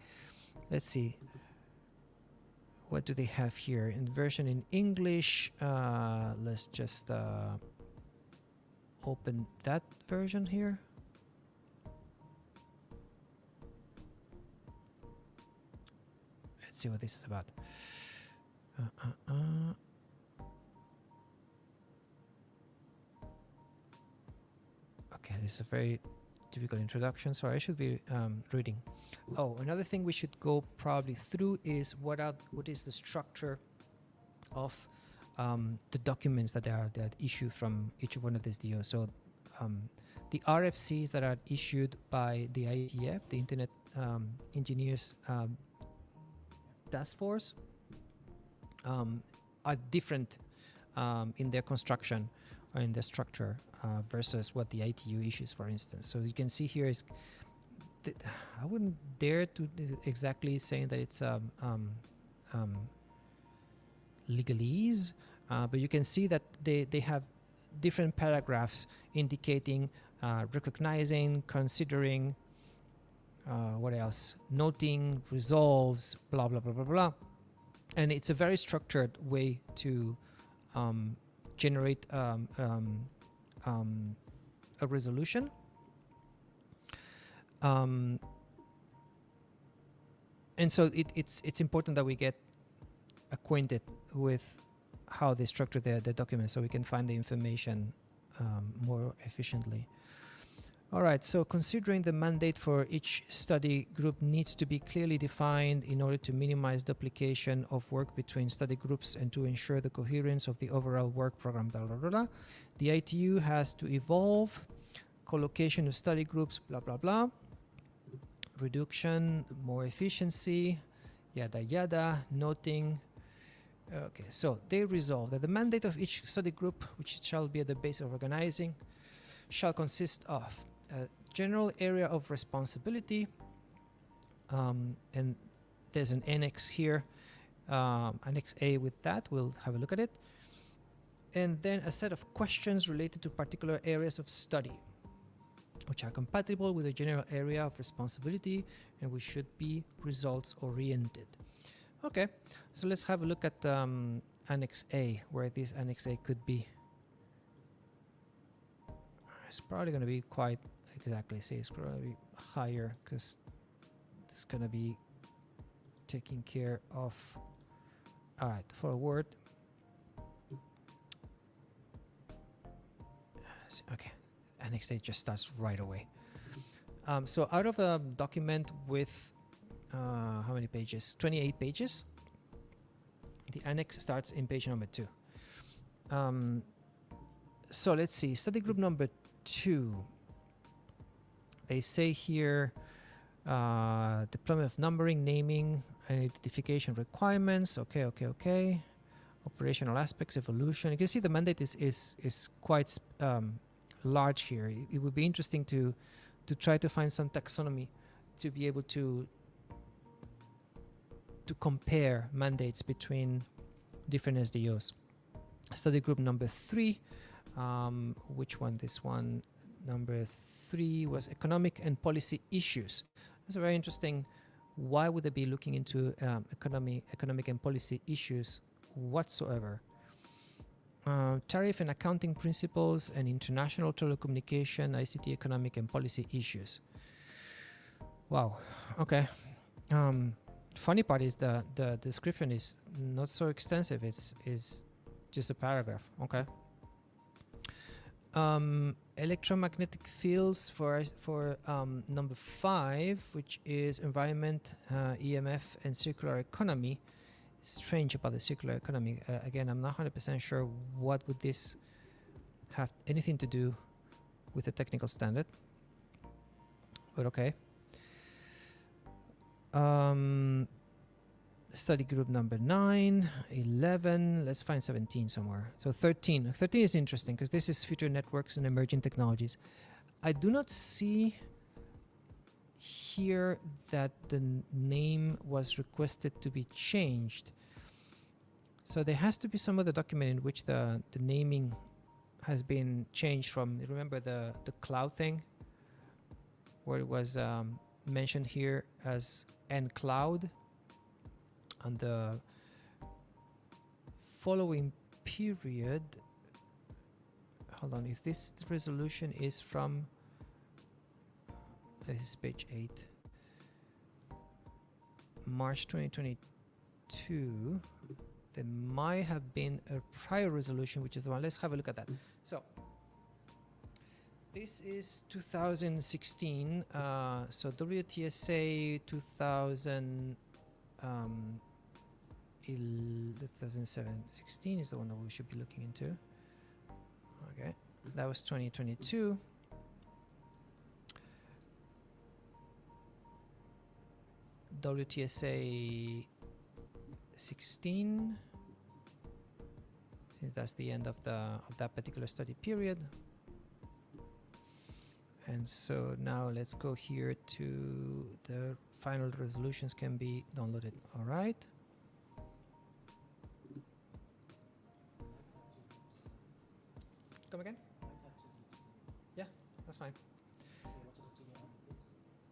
let's see. What do they have here? In version in English, let's just open that version here. Let's see what this is about. Okay, this is a very difficult introduction. Sorry, I should be reading. Oh, another thing we should go probably through is what is the structure of the documents that are issued from each one of these SDOs. So the RFCs that are issued by the IETF, the Internet Engineers Task Force, are different in their construction or in their structure versus what the ITU issues, for instance. So you can see here is, I wouldn't dare to exactly say that it's legalese, but you can see that they have different paragraphs indicating recognizing, considering, what else, noting, resolves, blah blah blah blah blah. And it's a very structured way to generate a resolution. And so it's important that we get acquainted with how they structure the document so we can find the information more efficiently. All right, so considering the mandate for each study group needs to be clearly defined in order to minimize duplication of work between study groups and to ensure the coherence of the overall work program, blah, blah, blah, blah. The ITU has to evolve, collocation of study groups, blah, blah, blah, reduction, more efficiency, yada, yada, noting. Okay, so they resolve that the mandate of each study group, which shall be at the base of organizing, shall consist of a general area of responsibility, and there's an annex here, annex A with that, we'll have a look at it, and then a set of questions related to particular areas of study which are compatible with the general area of responsibility and which should be results oriented. Okay, so let's have a look at annex A, where this annex A could be. It's probably going to be quite exactly, see, it's going to be higher because it's going to be taking care of. All right, for a word. Okay, Annex A just starts right away. So out of a document with how many pages? 28 pages. The annex starts in page number 2. So let's see, study group number 2. They say here deployment of numbering, naming, and identification requirements. Okay. Operational aspects, evolution. You can see the mandate is quite large here. It would be interesting to try to find some taxonomy to be able to compare mandates between different SDOs. Study group number 3. Which one? This one, number 3, was economic and policy issues. That's very interesting. Why would they be looking into economic and policy issues whatsoever? Tariff and accounting principles and international telecommunication, ICT, economic and policy issues. Wow. Okay. Funny part is the description is not so extensive. It's just a paragraph. Okay. Electromagnetic fields for number 5, which is environment, EMF, and circular economy. Strange about the circular economy. Again, I'm not 100% sure what would this have anything to do with the technical standard, but okay. Study group number 9, 11, let's find 17 somewhere. So 13 is interesting because this is future networks and emerging technologies. I do not see here that the name was requested to be changed. So there has to be some other document in which the naming has been changed from, remember the cloud thing, where it was mentioned here as nCloud. On the following period, hold on, if this resolution is from, this is page 8, March 2022, there might have been a prior resolution, which is the one. Let's have a look at that. So This is 2016. So WTSA 2016 is the one that we should be looking into. Okay, that was 2022. WTSA 16. Since that's the end of that particular study period. And so now let's go here to the final resolutions can be downloaded. All right. Come again? Yeah, that's fine.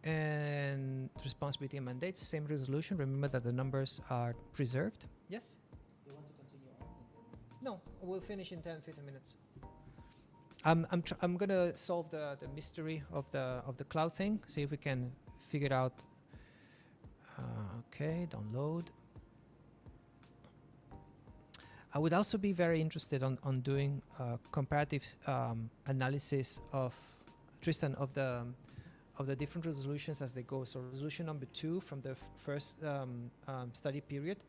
And responsibility and mandates, same resolution. Remember that the numbers are preserved. Yes? You want to continue on? No, we'll finish in 10-15 minutes. I'm gonna solve the mystery of the cloud thing. See if we can figure it out. Okay, download. I would also be very interested on doing comparative analysis of Tristan of the different resolutions as they go. So resolution number 2 from the first study period,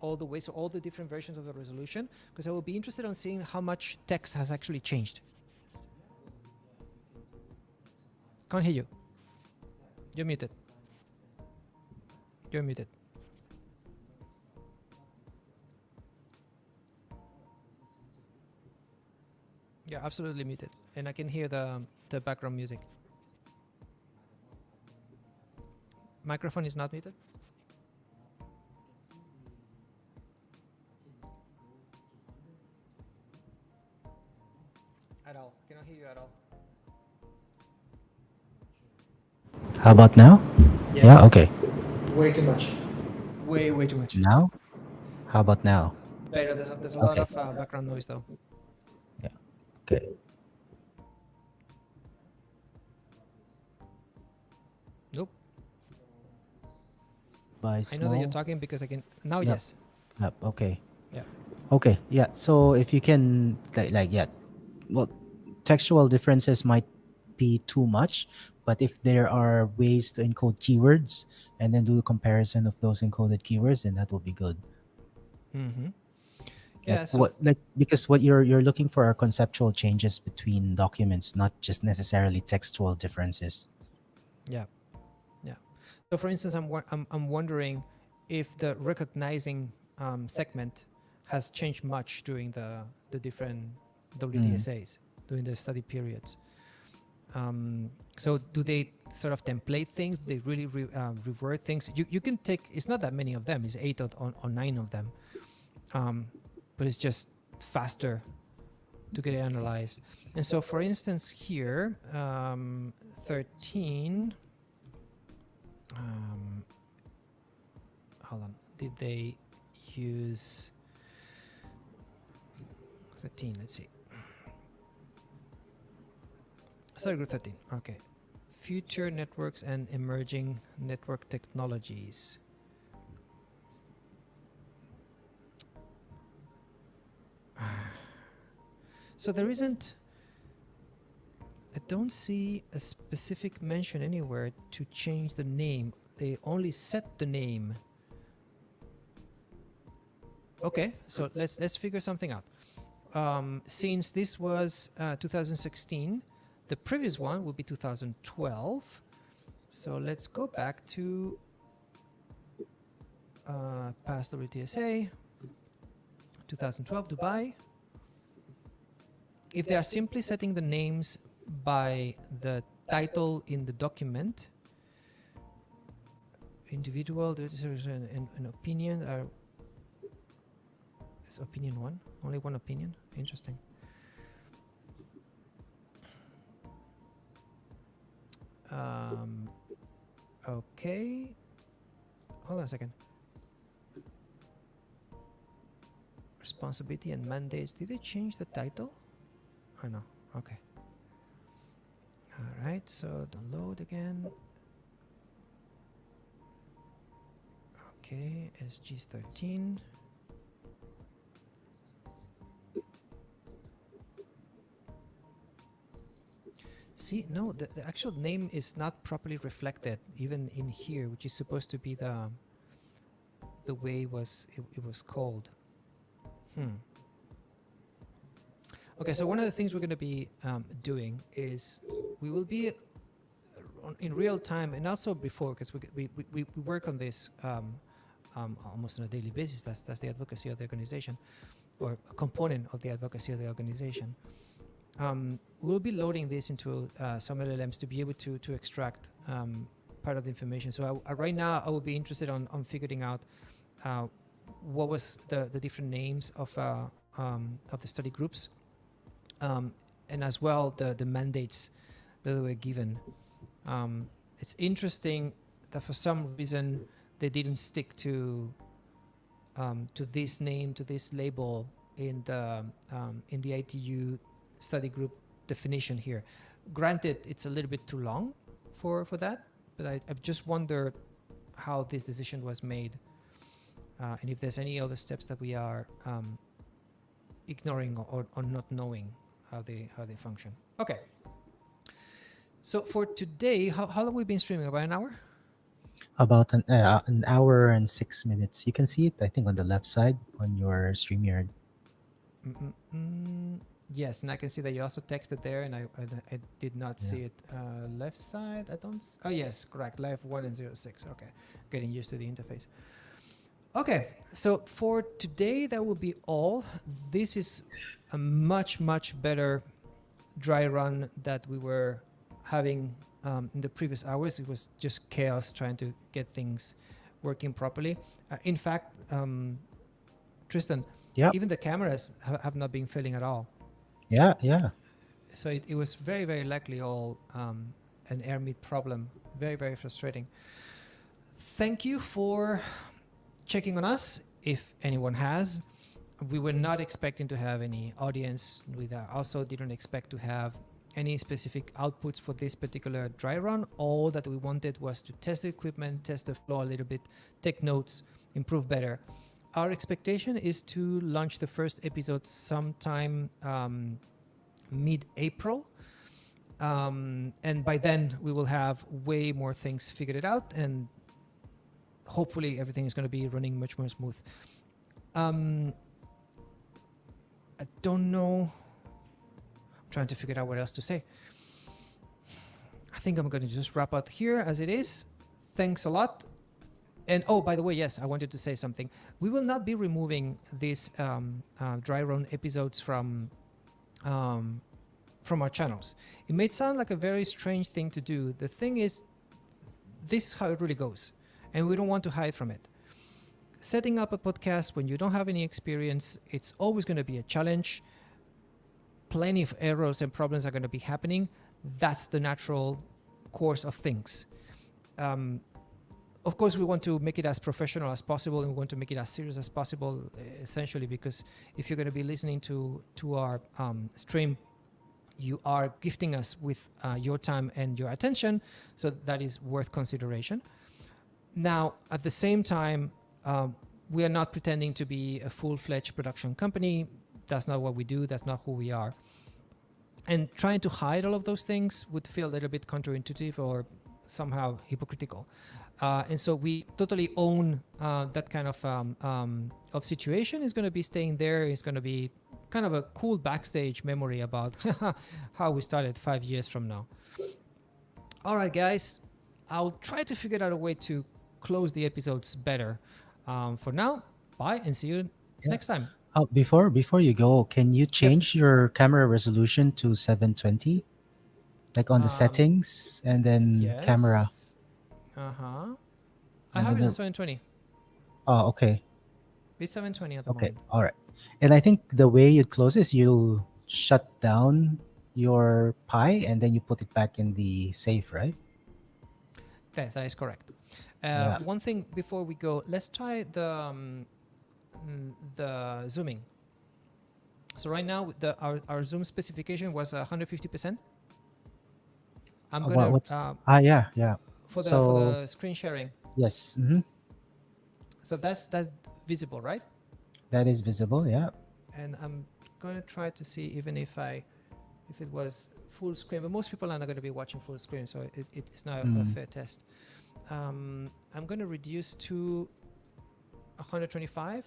all the way, so all the different versions of the resolution, because I will be interested in seeing how much text has actually changed. Can't hear you. You're muted. You're muted. Yeah, absolutely muted. And I can hear the background music. Microphone is not muted? At all. Cannot hear you at all. How about now? Yes. Yeah, okay. Way too much. Way too much. Now? How about now? Better. There's a lot of background noise though. Yeah. Okay. Nope. By I know that you're small. talking because I can now. Yep. Yes. Yep. Okay. Yeah. Okay. Yeah. So if you can yeah, well, textual differences might be too much, but if there are ways to encode keywords and then do a comparison of those encoded keywords, then that will be good. Mm-hmm. Like Yeah. So because what you're looking for are conceptual changes between documents, not just necessarily textual differences. yeah. Yeah. So for instance, I'm wondering if the recognizing segment has changed much during the different WTSAs during the study periods. So do they sort of template things? Do they really revert things? You can take, it's not that many of them, it's 8 or 9 of them. But it's just faster to get it analyzed. And so for instance here, 13, hold on, did they use 13, let's see. Study group 13, okay. Future networks and emerging network technologies. So there isn't, I don't see a specific mention anywhere to change the name. They only set the name. Okay, so let's figure something out. Since this was 2016, the previous one will be 2012. So let's go back to past WTSA, 2012 Dubai. If they are simply setting the names by the title in the document, individual, an opinion, is opinion 1? Only one opinion? Interesting. Okay. Hold on a second. Responsibility and mandates. Did they change the title? Or no? Okay. All right. So download again. Okay. SG's 13. see, no, the actual name is not properly reflected even in here, which is supposed to be the way it was called. Okay, so one of the things we're going to be doing is we will be in real time, and also before, because we work on this almost on a daily basis. That's the advocacy of the organization, or a component of the advocacy of the organization. We'll be loading this into some LLMs to be able to extract part of the information. So right now, I will be interested on figuring out what was the different names of the study groups, and as well the mandates that were given. It's interesting that for some reason they didn't stick to this name, to this label in the ITU study group definition here. Granted, it's a little bit too long for that, but I just wonder how this decision was made, and if there's any other steps that we are ignoring or not knowing how they function. Okay. So for today, how long have we been streaming? About an hour? About an hour and 6 minutes. You can see it, I think, on the left side on your StreamYard. Yes, and I can see that you also texted there, and I did not see it. Left side, I don't. Oh yes, correct. Live 1 and 06. Okay, getting used to the interface. Okay, so for today, that will be all. This is a much better dry run that we were having in the previous hours. It was just chaos trying to get things working properly. In fact, Tristan, even the cameras have not been failing at all. Yeah. So it was very likely all an air meet problem. Very frustrating. Thank you for checking on us, if anyone has. We were not expecting to have any audience. We also didn't expect to have any specific outputs for this particular dry run. All that we wanted was to test the equipment, test the flow a little bit, take notes, improve better. Our expectation is to launch the first episode sometime mid-April. And by then we will have way more things figured out, and hopefully everything is going to be running much more smooth. I don't know. I'm trying to figure out what else to say. I think I'm going to just wrap up here as it is. Thanks a lot. And oh, by the way, yes, I wanted to say something. We will not be removing these dry run episodes from our channels. It may sound like a very strange thing to do. The thing is, this is how it really goes, and we don't want to hide from it. Setting up a podcast when you don't have any experience, it's always going to be a challenge. Plenty of errors and problems are going to be happening. That's the natural course of things. Of course, we want to make it as professional as possible, and we want to make it as serious as possible, essentially, because if you're going to be listening to our stream, you are gifting us with your time and your attention, so that is worth consideration. Now, at the same time, we are not pretending to be a full-fledged production company. That's not what we do. That's not who we are. And trying to hide all of those things would feel a little bit counterintuitive or somehow hypocritical. And so we totally own that kind of situation. Is going to be staying there. It's going to be kind of a cool backstage memory about how we started 5 years from now. All right, guys. I'll try to figure out a way to close the episodes better. For now, bye and see you next time. Oh, before you go, can you change your camera resolution to 720? Like on the settings, and then camera. I have it on 720. Oh, okay. It's 720 at the moment. Okay, all right. And I think the way you'd close is you'll shut down your Pi and then you put it back in the safe, right? Yes, that is correct. One thing before we go, let's try the zooming. So right now, our zoom specification was 150%. I'm gonna yeah. For the screen sharing. Yes. So that's visible, right? That is visible, yeah. And I'm gonna try to see even if it was full screen, but most people are not going to be watching full screen, so it's not a fair test. I'm going to reduce to 125.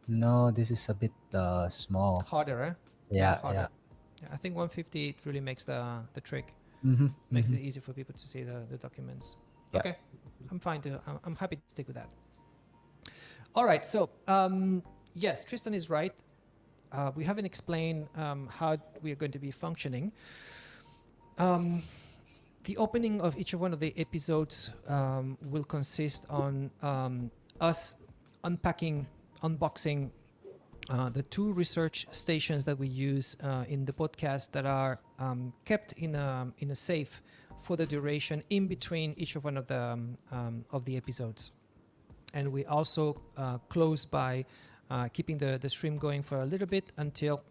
No, this is a bit small. Harder, eh? Yeah, harder. Yeah, I think 150 it really makes the trick. Makes it easy for people to see the documents. Yeah. Okay, I'm happy to stick with that. All right, so yes, Tristan is right. We haven't explained how we are going to be functioning. The opening of each one of the episodes will consist on us unboxing the two research stations that we use in the podcast that are kept in a safe for the duration in between each of one of the episodes. And we also close by keeping the stream going for a little bit until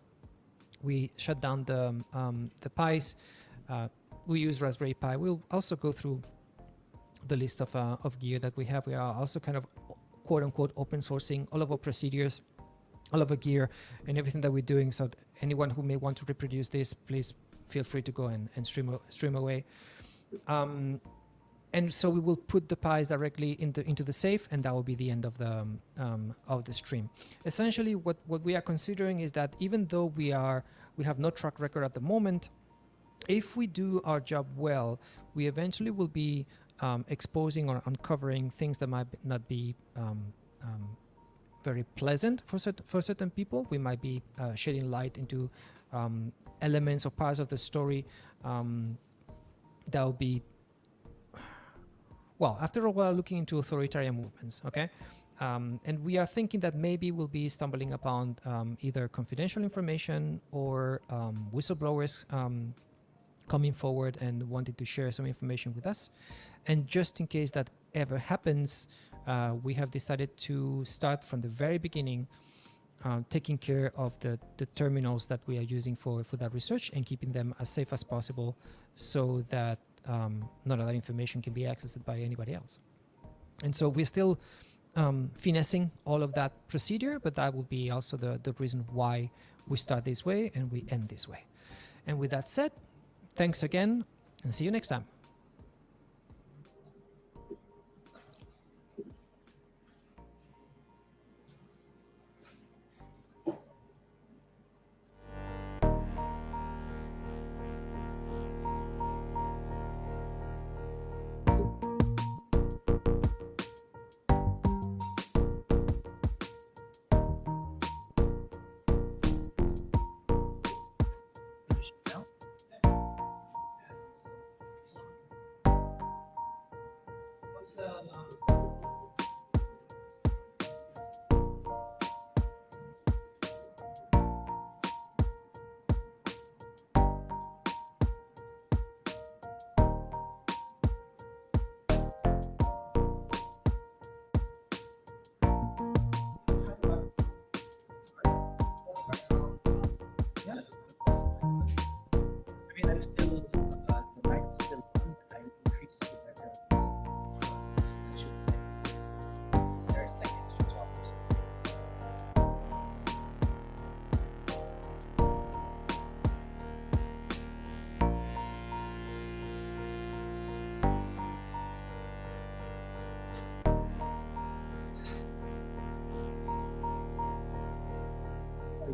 we shut down the Pis. We use Raspberry Pi. We'll also go through the list of gear that we have. We are also kind of quote unquote open sourcing all of our procedures, all of our gear, and everything that we're doing. So anyone who may want to reproduce this, please feel free to go and stream away. And so we will put the Pis directly into the safe, and that will be the end of the stream. Essentially, what we are considering is that even though we have no track record at the moment, if we do our job well, we eventually will be exposing or uncovering things that might not be very pleasant for certain people. We might be shedding light into elements or parts of the story that will be, well, after a while, looking into authoritarian movements, okay? And we are thinking that maybe we'll be stumbling upon either confidential information or whistleblowers coming forward and wanting to share some information with us. And just in case that ever happens, we have decided to start from the very beginning, taking care of the terminals that we are using for that research and keeping them as safe as possible so that none of that information can be accessed by anybody else. And so we're still finessing all of that procedure, but that will be also the reason why we start this way and we end this way. And with that said, thanks again, and see you next time.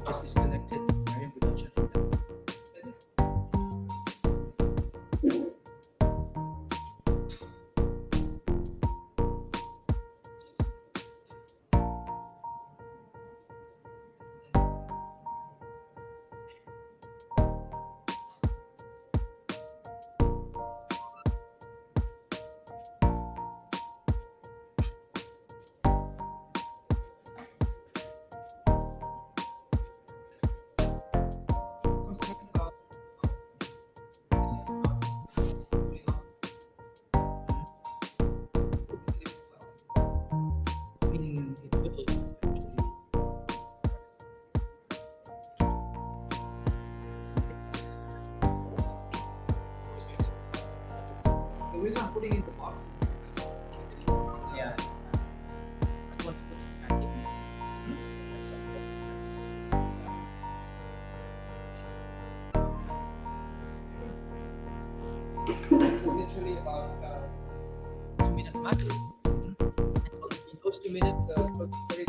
Just disconnected. Mariam, without shutting down. The reason I'm putting it in the box is because yeah, I want to put some packing. Like something. This is literally about 2 minutes max. And so in those 2 minutes, the